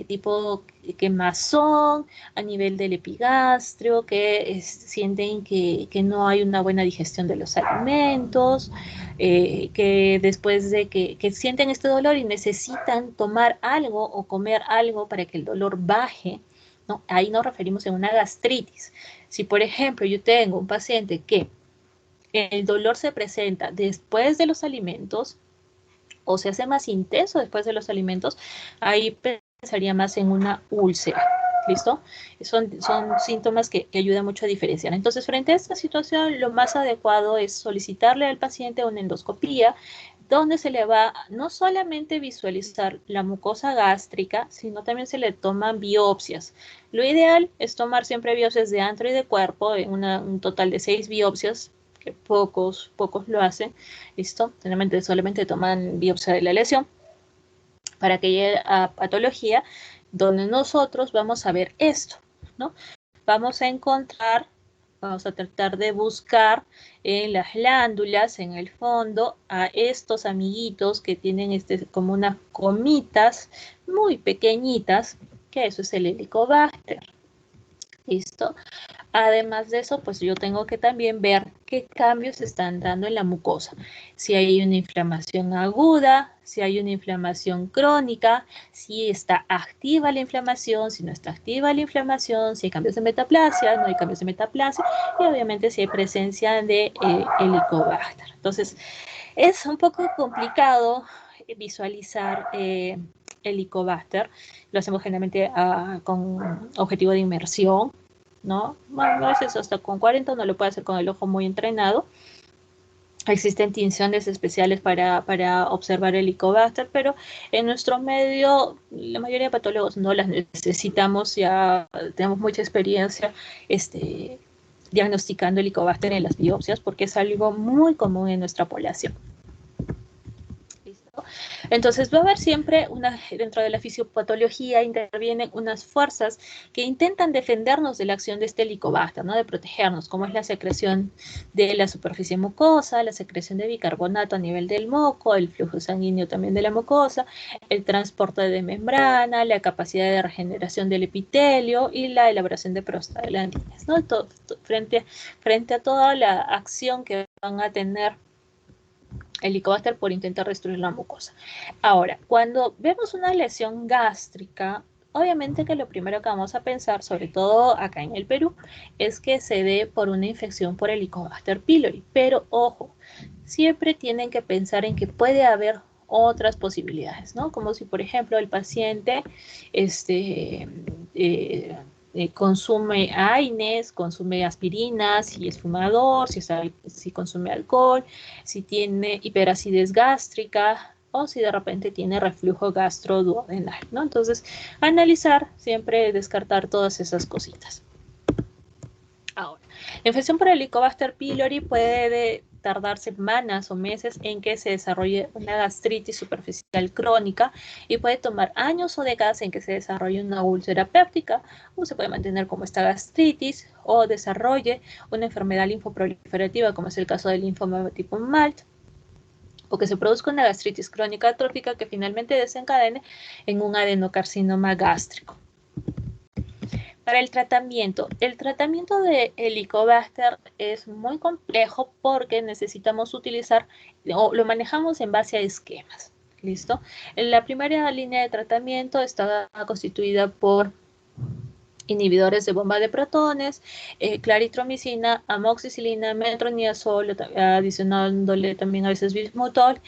tipo quemazón a nivel del epigastrio, que sienten que no hay una buena digestión de los alimentos, que después de que sienten este dolor y necesitan tomar algo o comer algo para que el dolor baje, ¿no? Ahí nos referimos a una gastritis. Si, por ejemplo, yo tengo un paciente que el dolor se presenta después de los alimentos o se hace más intenso después de los alimentos, ahí pensaría más en una úlcera. ¿Listo? Son síntomas que ayudan mucho a diferenciar. Entonces, frente a esta situación, lo más adecuado es solicitarle al paciente una endoscopía, donde se le va no solamente visualizar la mucosa gástrica, sino también se le toman biopsias. Lo ideal es tomar siempre biopsias de antro y de cuerpo, un total de 6 biopsias, que pocos lo hacen, ¿listo? Solamente toman biopsia de la lesión para que llegue a patología, donde nosotros vamos a ver esto, ¿no? Vamos a tratar de buscar en las glándulas, en el fondo, a estos amiguitos que tienen como unas comitas muy pequeñitas, que eso es el Helicobacter. ¿Listo? Además de eso, pues yo tengo que también ver qué cambios se están dando en la mucosa. Si hay una inflamación aguda, si hay una inflamación crónica, si está activa la inflamación, si no está activa la inflamación, si hay cambios de metaplasia, no hay cambios de metaplasia, y obviamente si hay presencia de Helicobacter. Entonces, es un poco complicado visualizar Helicobacter. Lo hacemos generalmente con objetivo de inmersión, ¿no? Bueno, a veces hasta con 40 uno lo puede hacer con el ojo muy entrenado. Existen tinciones especiales para observar el Helicobacter, pero en nuestro medio la mayoría de patólogos no las necesitamos, ya tenemos mucha experiencia diagnosticando el Helicobacter en las biopsias porque es algo muy común en nuestra población. Entonces va a haber siempre dentro de la fisiopatología intervienen unas fuerzas que intentan defendernos de la acción de este Helicobacter, ¿no? De protegernos, como es la secreción de la superficie mucosa, la secreción de bicarbonato a nivel del moco, el flujo sanguíneo también de la mucosa, el transporte de membrana, la capacidad de regeneración del epitelio y la elaboración de prostaglandinas, ¿no? Frente a toda la acción que van a tener Helicobacter por intentar destruir la mucosa. Ahora, cuando vemos una lesión gástrica, obviamente que lo primero que vamos a pensar, sobre todo acá en el Perú, es que se dé por una infección por Helicobacter pylori. Pero ojo, siempre tienen que pensar en que puede haber otras posibilidades, ¿no? Como si, por ejemplo, el paciente consume AINES, consume aspirinas, si es fumador, si consume alcohol, si tiene hiperacidez gástrica o si de repente tiene reflujo gastroduodenal, ¿no? Entonces, analizar, siempre descartar todas esas cositas. Ahora, la infección por Helicobacter pylori puede tardar semanas o meses en que se desarrolle una gastritis superficial crónica y puede tomar años o décadas en que se desarrolle una úlcera péptica o se puede mantener como esta gastritis o desarrolle una enfermedad linfoproliferativa como es el caso del linfoma tipo MALT o que se produzca una gastritis crónica atrófica que finalmente desencadene en un adenocarcinoma gástrico. Para el tratamiento de Helicobacter es muy complejo porque necesitamos utilizar o lo manejamos en base a esquemas. ¿Listo? La primera línea de tratamiento está constituida por inhibidores de bomba de protones, claritromicina, amoxicilina, metronidazol, adicionándole también a veces bismutol,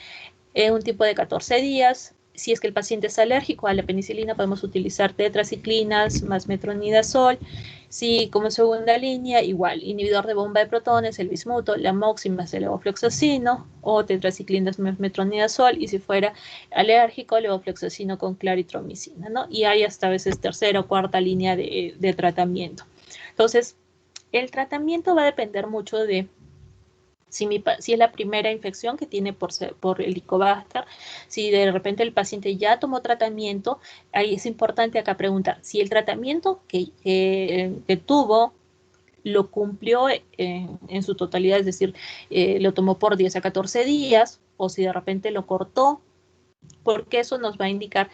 un tipo de 14 días. Si es que el paciente es alérgico a la penicilina, podemos utilizar tetraciclinas más metronidazol. Si como segunda línea, igual, inhibidor de bomba de protones, el bismuto, la amoxi más el levofloxacino, o tetraciclinas más metronidazol, y si fuera alérgico, levofloxacino con claritromicina, ¿no? Y hay hasta a veces tercera o cuarta línea de tratamiento. Entonces, el tratamiento va a depender mucho de si es la primera infección que tiene por Helicobacter, si de repente el paciente ya tomó tratamiento, ahí es importante acá preguntar si el tratamiento que tuvo lo cumplió en su totalidad, es decir, lo tomó por 10 a 14 días, o si de repente lo cortó, porque eso nos va a indicar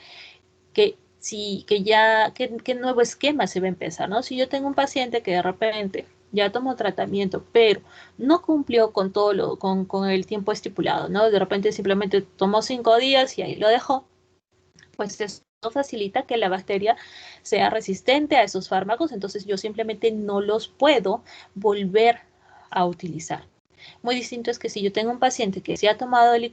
que qué nuevo esquema se va a empezar, ¿no? Si yo tengo un paciente que de repente ya tomó tratamiento, pero no cumplió con con el tiempo estipulado, ¿no? De repente simplemente tomó 5 días y ahí lo dejó, pues eso facilita que la bacteria sea resistente a esos fármacos, entonces yo simplemente no los puedo volver a utilizar. Muy distinto es que si yo tengo un paciente que se ha tomado el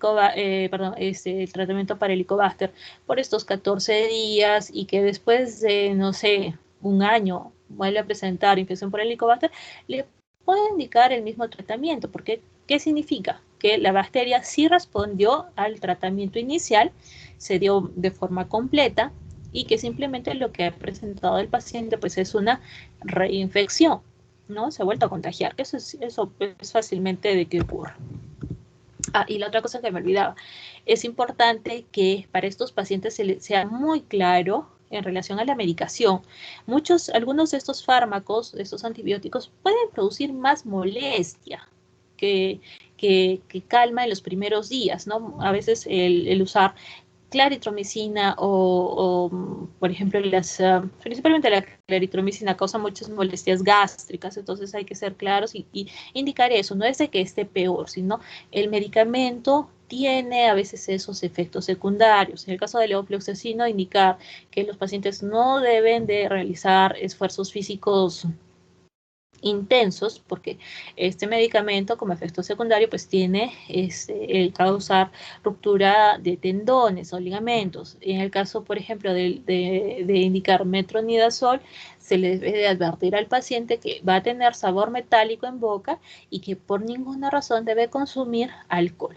tratamiento para Helicobacter por estos 14 días y que después de, no sé, un año vuelve a presentar infección por Helicobacter, le puedo indicar el mismo tratamiento, porque ¿qué significa? Que la bacteria sí respondió al tratamiento inicial, se dio de forma completa y que simplemente lo que ha presentado el paciente pues es una reinfección, ¿no? Se ha vuelto a contagiar, que eso es fácilmente de que ocurra. Y la otra cosa que me olvidaba, es importante que para estos pacientes sea muy claro en relación a la medicación. Algunos de estos fármacos, de estos antibióticos, pueden producir más molestia que calma en los primeros días, ¿no? A veces el usar claritromicina por ejemplo, principalmente la claritromicina causa muchas molestias gástricas, entonces hay que ser claros y indicar eso, no es de que esté peor, sino el medicamento tiene a veces esos efectos secundarios. En el caso del levofloxacino, indicar que los pacientes no deben de realizar esfuerzos físicos intensos, porque este medicamento como efecto secundario pues tiene el causar ruptura de tendones o ligamentos. En el caso, por ejemplo, de indicar metronidazol, se le debe de advertir al paciente que va a tener sabor metálico en boca y que por ninguna razón debe consumir alcohol,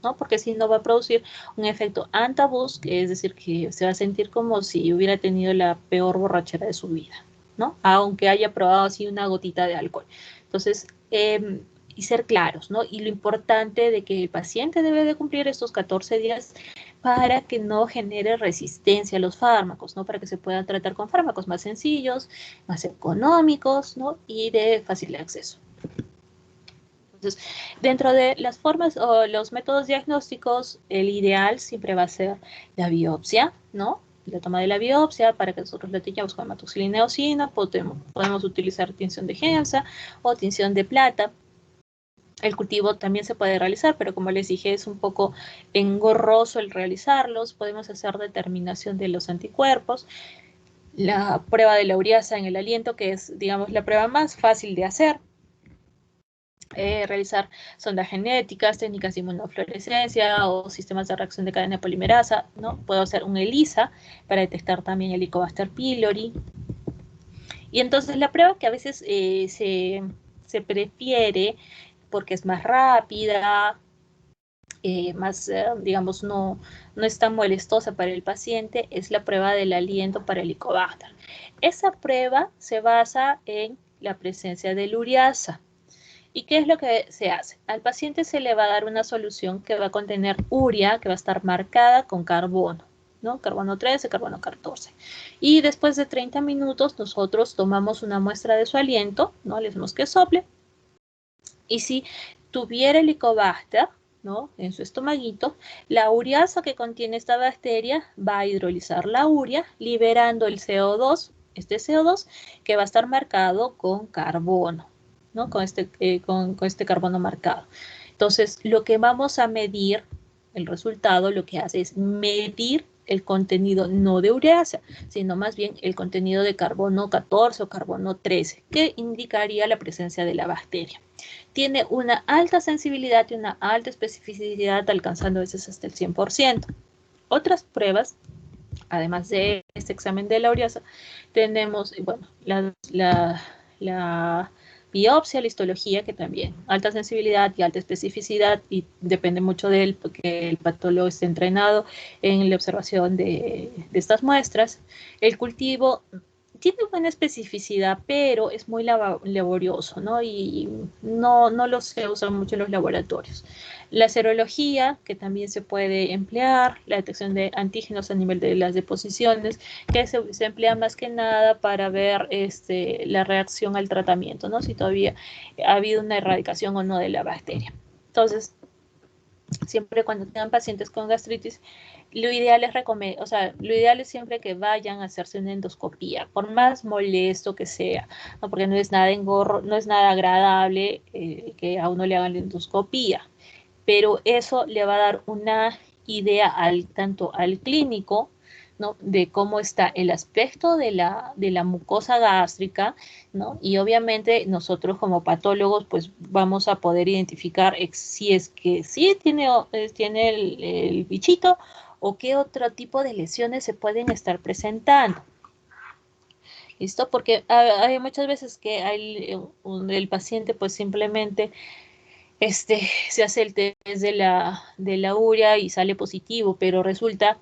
¿no? Porque si no va a producir un efecto antabús, es decir, que se va a sentir como si hubiera tenido la peor borrachera de su vida, ¿no? Aunque haya probado así una gotita de alcohol. Entonces, y ser claros, ¿no? Y lo importante de que el paciente debe de cumplir estos 14 días para que no genere resistencia a los fármacos, ¿no? Para que se puedan tratar con fármacos más sencillos, más económicos, ¿no? Y de fácil acceso. Entonces, dentro de las formas o los métodos diagnósticos, el ideal siempre va a ser la biopsia, ¿no? La toma de la biopsia para que nosotros la tengamos con hematoxilina eosina, podemos utilizar tinción de Gemsa o tinción de plata. El cultivo también se puede realizar, pero como les dije, es un poco engorroso el realizarlos. Podemos hacer determinación de los anticuerpos. La prueba de la ureasa en el aliento, que es, digamos, la prueba más fácil de hacer. realizar sondas genéticas, técnicas de inmunofluorescencia o sistemas de reacción de cadena polimerasa, ¿no? Puedo hacer un ELISA para detectar también el Helicobacter pylori. Y entonces la prueba que a veces se prefiere porque es más rápida, más, digamos, no es tan molestosa para el paciente, es la prueba del aliento para el Helicobacter. Esa prueba se basa en la presencia de la ureasa. ¿Y qué es lo que se hace? Al paciente se le va a dar una solución que va a contener urea, que va a estar marcada con carbono, ¿no? Carbono 13, carbono 14. Y después de 30 minutos nosotros tomamos una muestra de su aliento, ¿no? Le decimos que sople. Y si tuviera Helicobacter, ¿no? En su estomaguito, la ureasa que contiene esta bacteria va a hidrolizar la urea, liberando el CO2, este CO2, que va a estar marcado con carbono, ¿no? Con este carbono marcado. Entonces, lo que vamos a medir, el resultado, lo que hace es medir el contenido no de ureasa, sino más bien el contenido de carbono 14 o carbono 13, que indicaría la presencia de la bacteria. Tiene una alta sensibilidad y una alta especificidad, alcanzando a veces hasta el 100%. Otras pruebas, además de este examen de la ureasa, tenemos, bueno, la biopsia, la histología, que también alta sensibilidad y alta especificidad, y depende mucho de él, porque el patólogo esté entrenado en la observación de estas muestras. El cultivo tiene buena especificidad, pero es muy laborioso, ¿no? Y no lo se usa mucho en los laboratorios. La serología, que también se puede emplear, la detección de antígenos a nivel de las deposiciones, que se emplea más que nada para ver la reacción al tratamiento, ¿no? Si todavía ha habido una erradicación o no de la bacteria. Entonces, siempre cuando tengan pacientes con gastritis, lo ideal es siempre que vayan a hacerse una endoscopía, por más molesto que sea, ¿no? Porque no es nada engorro, no es nada agradable que a uno le hagan la endoscopía, pero eso le va a dar una idea tanto al clínico, ¿no? De cómo está el aspecto de la mucosa gástrica, ¿no? Y obviamente nosotros como patólogos pues vamos a poder identificar si es que sí tiene el bichito o qué otro tipo de lesiones se pueden estar presentando. ¿Listo? Porque hay muchas veces que el paciente pues simplemente se hace el test de la urea y sale positivo, pero resulta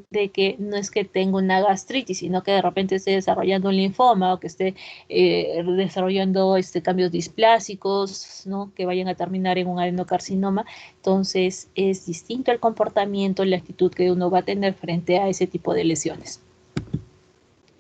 de que no es que tenga una gastritis, sino que de repente esté desarrollando un linfoma o que esté desarrollando cambios displásicos, ¿no? Que vayan a terminar en un adenocarcinoma. Entonces es distinto el comportamiento, la actitud que uno va a tener frente a ese tipo de lesiones.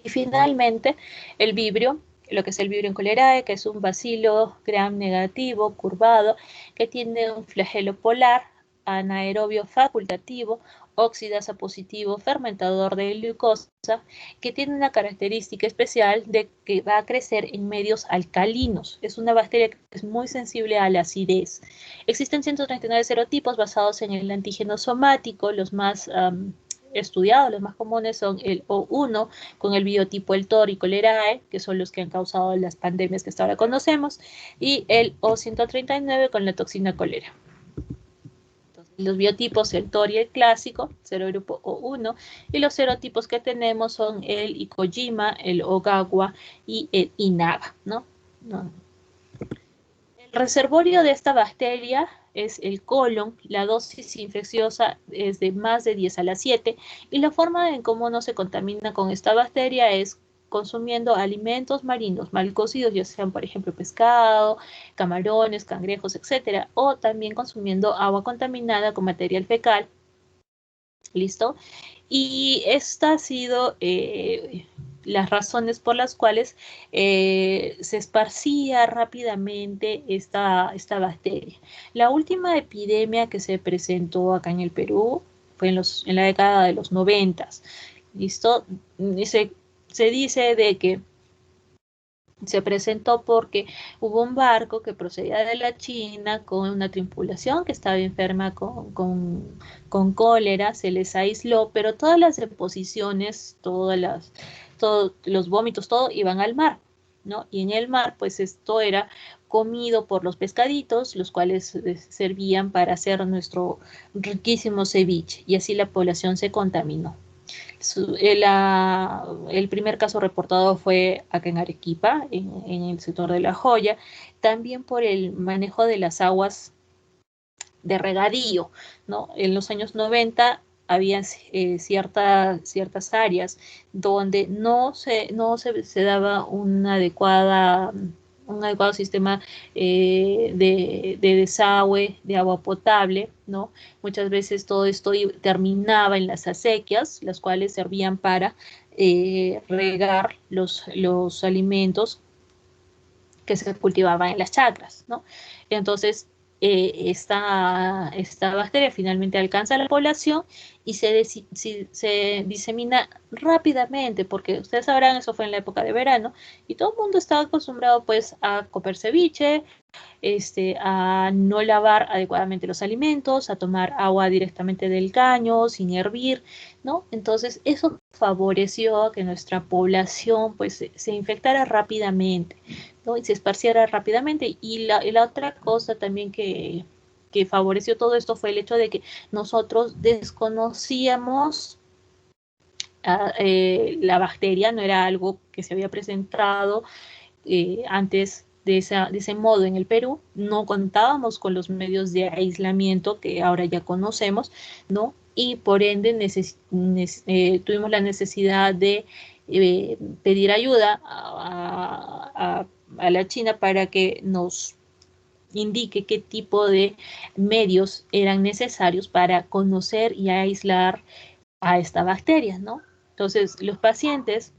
Y finalmente, el vibrio, lo que es el vibrio cholerae, que es un bacilo gram negativo, curvado, que tiene un flagelo polar, anaerobio facultativo, oxidasa positivo, fermentador de glucosa, que tiene una característica especial de que va a crecer en medios alcalinos. Es una bacteria que es muy sensible a la acidez. Existen 139 serotipos basados en el antígeno somático, los más estudiados, los más comunes son el O1 con el biotipo el TOR y cholerae, que son los que han causado las pandemias que hasta ahora conocemos, y el O139 con la toxina cólera. Entonces, los biotipos, el TOR y el clásico, serogrupo O1, y los serotipos que tenemos son el Icojima, el Ogawa y el Inaga, ¿no? El reservorio de esta bacteria es el colon, la dosis infecciosa es de más de 10 a la 7 y la forma en cómo uno se contamina con esta bacteria es consumiendo alimentos marinos mal cocidos, ya sean por ejemplo pescado, camarones, cangrejos, etcétera, o también consumiendo agua contaminada con material fecal. ¿Listo? Y esta ha sido las razones por las cuales se esparcía rápidamente esta bacteria. La última epidemia que se presentó acá en el Perú fue en la década de los 90. ¿Listo? Se dice de que se presentó porque hubo un barco que procedía de la China con una tripulación que estaba enferma con cólera, se les aisló, pero todas las deposiciones, todos los vómitos, todo iban al mar, ¿no? Y en el mar, pues esto era comido por los pescaditos, los cuales servían para hacer nuestro riquísimo ceviche, y así la población se contaminó. El primer caso reportado fue acá en Arequipa, en el sector de La Joya, también por el manejo de las aguas de regadío, ¿no? En los años 90 había ciertas áreas donde no se daba un adecuado sistema de desagüe, de agua potable, ¿no? Muchas veces todo esto terminaba en las acequias, las cuales servían para regar los alimentos que se cultivaban en las chacras, ¿no? Entonces, esta bacteria finalmente alcanza a la población y se disemina rápidamente, porque ustedes sabrán, eso fue en la época de verano, y todo el mundo estaba acostumbrado pues a comer ceviche, a no lavar adecuadamente los alimentos, a tomar agua directamente del caño sin hervir, ¿no? Entonces eso favoreció que nuestra población pues se infectara rápidamente, ¿no? Y se esparciera rápidamente. Y la otra cosa también que favoreció todo esto fue el hecho de que nosotros desconocíamos la bacteria, no era algo que se había presentado antes de ese modo en el Perú, no contábamos con los medios de aislamiento que ahora ya conocemos, ¿no? Y por ende tuvimos la necesidad de pedir ayuda a la China para que nos indique qué tipo de medios eran necesarios para conocer y aislar a esta bacteria, ¿no? Entonces, los pacientes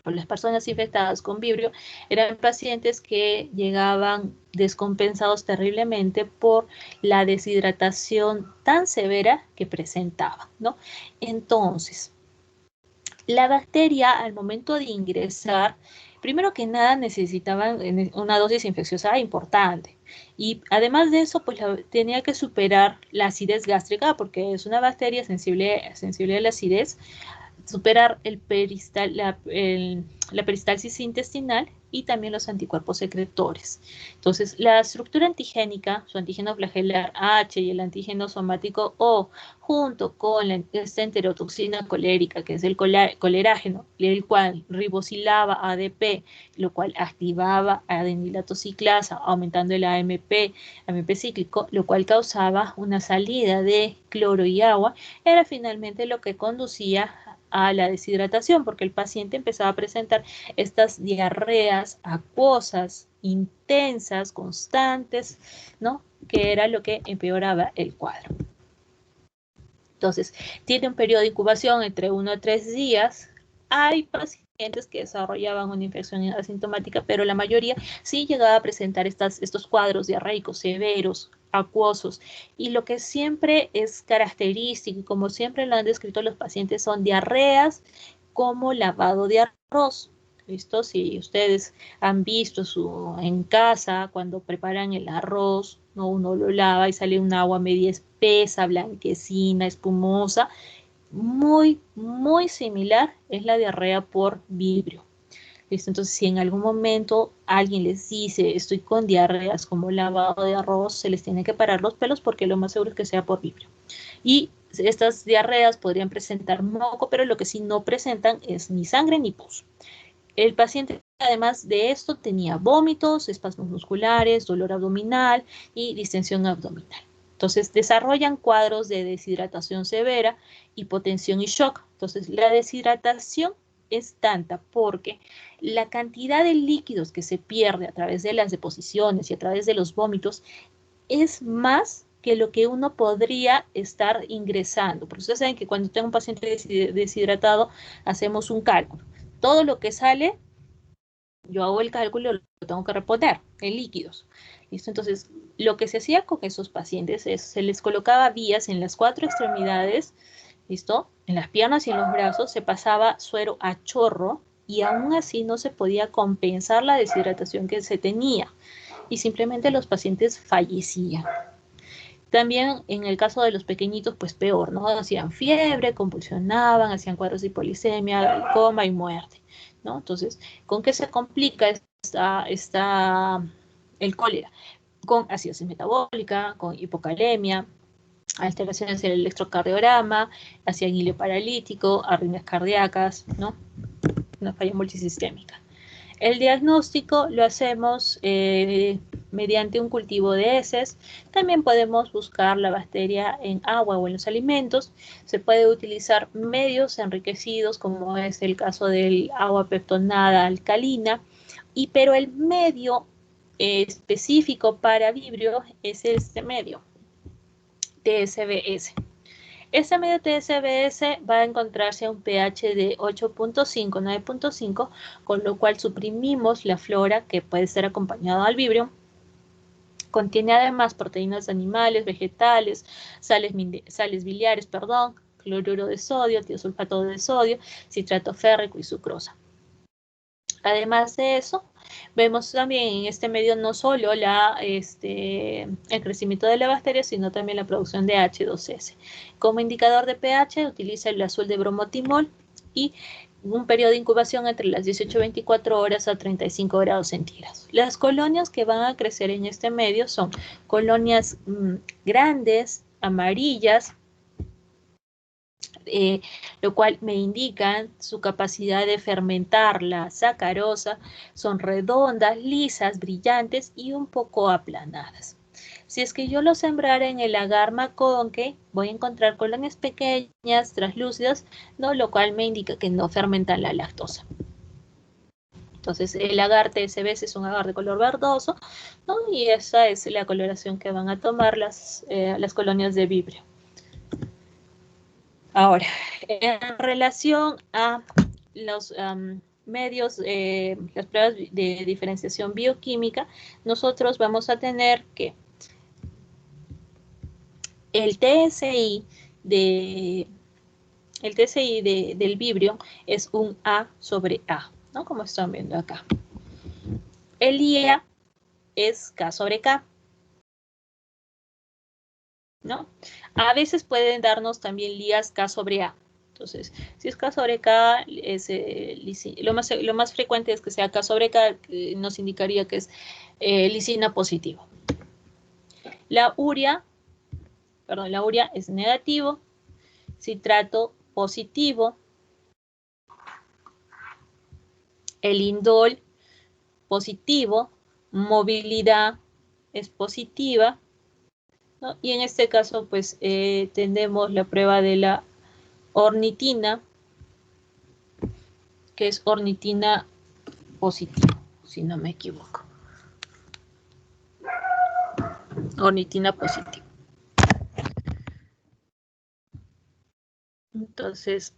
o las personas infectadas con vibrio eran pacientes que llegaban descompensados terriblemente por la deshidratación tan severa que presentaban, ¿no? Entonces, la bacteria al momento de ingresar, primero que nada necesitaban una dosis infecciosa importante. Y además de eso, pues tenía que superar la acidez gástrica, porque es una bacteria sensible a la acidez, superar la peristalsis intestinal y también los anticuerpos secretores. Entonces, la estructura antigénica, su antígeno flagelar H y el antígeno somático O, junto con esta enterotoxina colérica, que es el colerágeno, el cual ribosilaba ADP, lo cual activaba adenilato ciclasa, aumentando el AMP cíclico, lo cual causaba una salida de cloro y agua, era finalmente lo que conducía a la deshidratación, porque el paciente empezaba a presentar estas diarreas acuosas, intensas, constantes, ¿no? Que era lo que empeoraba el cuadro. Entonces, tiene un periodo de incubación entre 1 a 3 días. Hay pacientes que desarrollaban una infección asintomática, pero la mayoría sí llegaba a presentar estos cuadros diarreicos severos, acuosos. Y lo que siempre es característico, y como siempre lo han descrito los pacientes, son diarreas como lavado de arroz. ¿Listo? Si ustedes han visto en casa cuando preparan el arroz, ¿no? Uno lo lava y sale un agua media espesa, blanquecina, espumosa. Muy, muy similar es la diarrea por vibrio. ¿Listo? Entonces, si en algún momento alguien les dice estoy con diarreas como lavado de arroz, se les tiene que parar los pelos porque lo más seguro es que sea por vibrio. Y estas diarreas podrían presentar moco, pero lo que sí no presentan es ni sangre ni pus. El paciente, además de esto, tenía vómitos, espasmos musculares, dolor abdominal y distensión abdominal. Entonces, desarrollan cuadros de deshidratación severa, hipotensión y shock. Entonces, la deshidratación es tanta porque la cantidad de líquidos que se pierde a través de las deposiciones y a través de los vómitos es más que lo que uno podría estar ingresando. Porque ustedes saben que cuando tengo un paciente deshidratado, hacemos un cálculo. Todo lo que sale, yo hago el cálculo, lo tengo que reponer en líquidos. ¿Listo? Entonces, lo que se hacía con esos pacientes es, se les colocaba vías en las 4 extremidades, ¿listo? En las piernas y en los brazos se pasaba suero a chorro y aún así no se podía compensar la deshidratación que se tenía y simplemente los pacientes fallecían. También en el caso de los pequeñitos, pues peor, ¿no? Hacían fiebre, convulsionaban, hacían cuadros de hipolisemia, coma y muerte, ¿no? Entonces, ¿con qué se complica el cólera, con acidosis metabólica, con hipocalemia, alteraciones del electrocardiograma, ácido paralítico, arritmias cardíacas, ¿no? Una falla multisistémica. El diagnóstico lo hacemos mediante un cultivo de heces. También podemos buscar la bacteria en agua o en los alimentos. Se puede utilizar medios enriquecidos, como es el caso del agua peptonada alcalina, pero el medio específico para vibrio es este medio, TSBS. Este medio TSBS va a encontrarse a un pH de 8.5, 9.5, con lo cual suprimimos la flora que puede ser acompañada al vibrio. Contiene además proteínas animales, vegetales, sales biliares, cloruro de sodio, tiosulfato de sodio, citrato férrico y sucrosa. Además de eso, vemos también en este medio no solo el crecimiento de la bacteria, sino también la producción de H2S. Como indicador de pH, utiliza el azul de bromotimol y un periodo de incubación entre las 18 y 24 horas a 35 grados centígrados. Las colonias que van a crecer en este medio son colonias grandes, amarillas, lo cual me indica su capacidad de fermentar la sacarosa. Son redondas, lisas, brillantes y un poco aplanadas. Si es que yo lo sembrara en el agar maconque, voy a encontrar colonias pequeñas, translúcidas, ¿no? Lo cual me indica que no fermentan la lactosa. Entonces el agar TSBS es un agar de color verdoso, ¿no? Y esa es la coloración que van a tomar las colonias de vibrio. Ahora, en relación a los medios, las pruebas de diferenciación bioquímica, nosotros vamos a tener que el TSI del vibrio es un A sobre A, ¿no? Como están viendo acá. El IA es K sobre K, ¿no? A veces pueden darnos también lías K sobre A. Entonces, si es K sobre K, lo más frecuente es que sea K sobre K, nos indicaría que es lisina positivo. La urea es negativo, citrato positivo, el indol positivo, movilidad es positiva, ¿no? Y en este caso, pues, tenemos la prueba de la ornitina, que es ornitina positivo, si no me equivoco. Ornitina positiva. Entonces,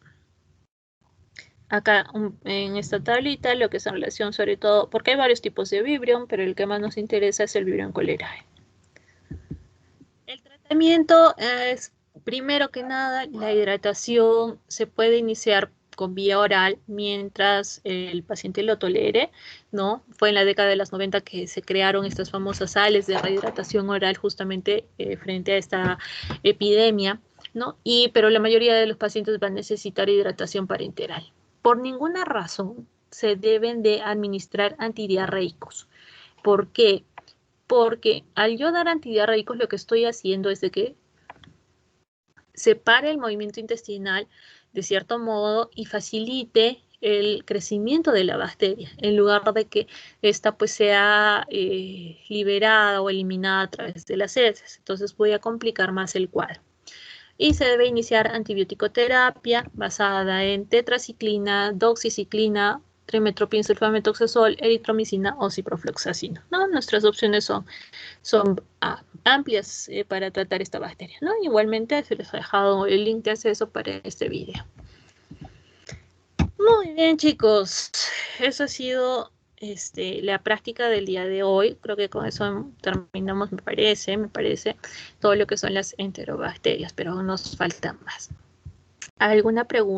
acá en esta tablita, lo que es en relación sobre todo, porque hay varios tipos de vibrio, pero el que más nos interesa es el vibrio colerae. El tratamiento es, primero que nada, la hidratación se puede iniciar con vía oral mientras el paciente lo tolere, ¿no? Fue en la década de los 90 que se crearon estas famosas sales de rehidratación oral justamente frente a esta epidemia, ¿no? Pero la mayoría de los pacientes van a necesitar hidratación parenteral. Por ninguna razón se deben de administrar antidiarreicos. ¿Por qué? Porque al yo dar antidiarreicos lo que estoy haciendo es de que separe el movimiento intestinal de cierto modo y facilite el crecimiento de la bacteria, en lugar de que esta pues sea liberada o eliminada a través de las heces. Entonces voy a complicar más el cuadro. Y se debe iniciar antibiótico-terapia basada en tetraciclina, doxiciclina, trimestoprim, sulfamethoxazol, eritromicina o ciprofloxacino, ¿no? Nuestras opciones son amplias para tratar esta bacteria, ¿no? Igualmente se les ha dejado el link de acceso para este video. Muy bien, chicos, eso ha sido la práctica del día de hoy. Creo que con eso terminamos, me parece, todo lo que son las enterobacterias, pero aún nos falta más. ¿Alguna pregunta?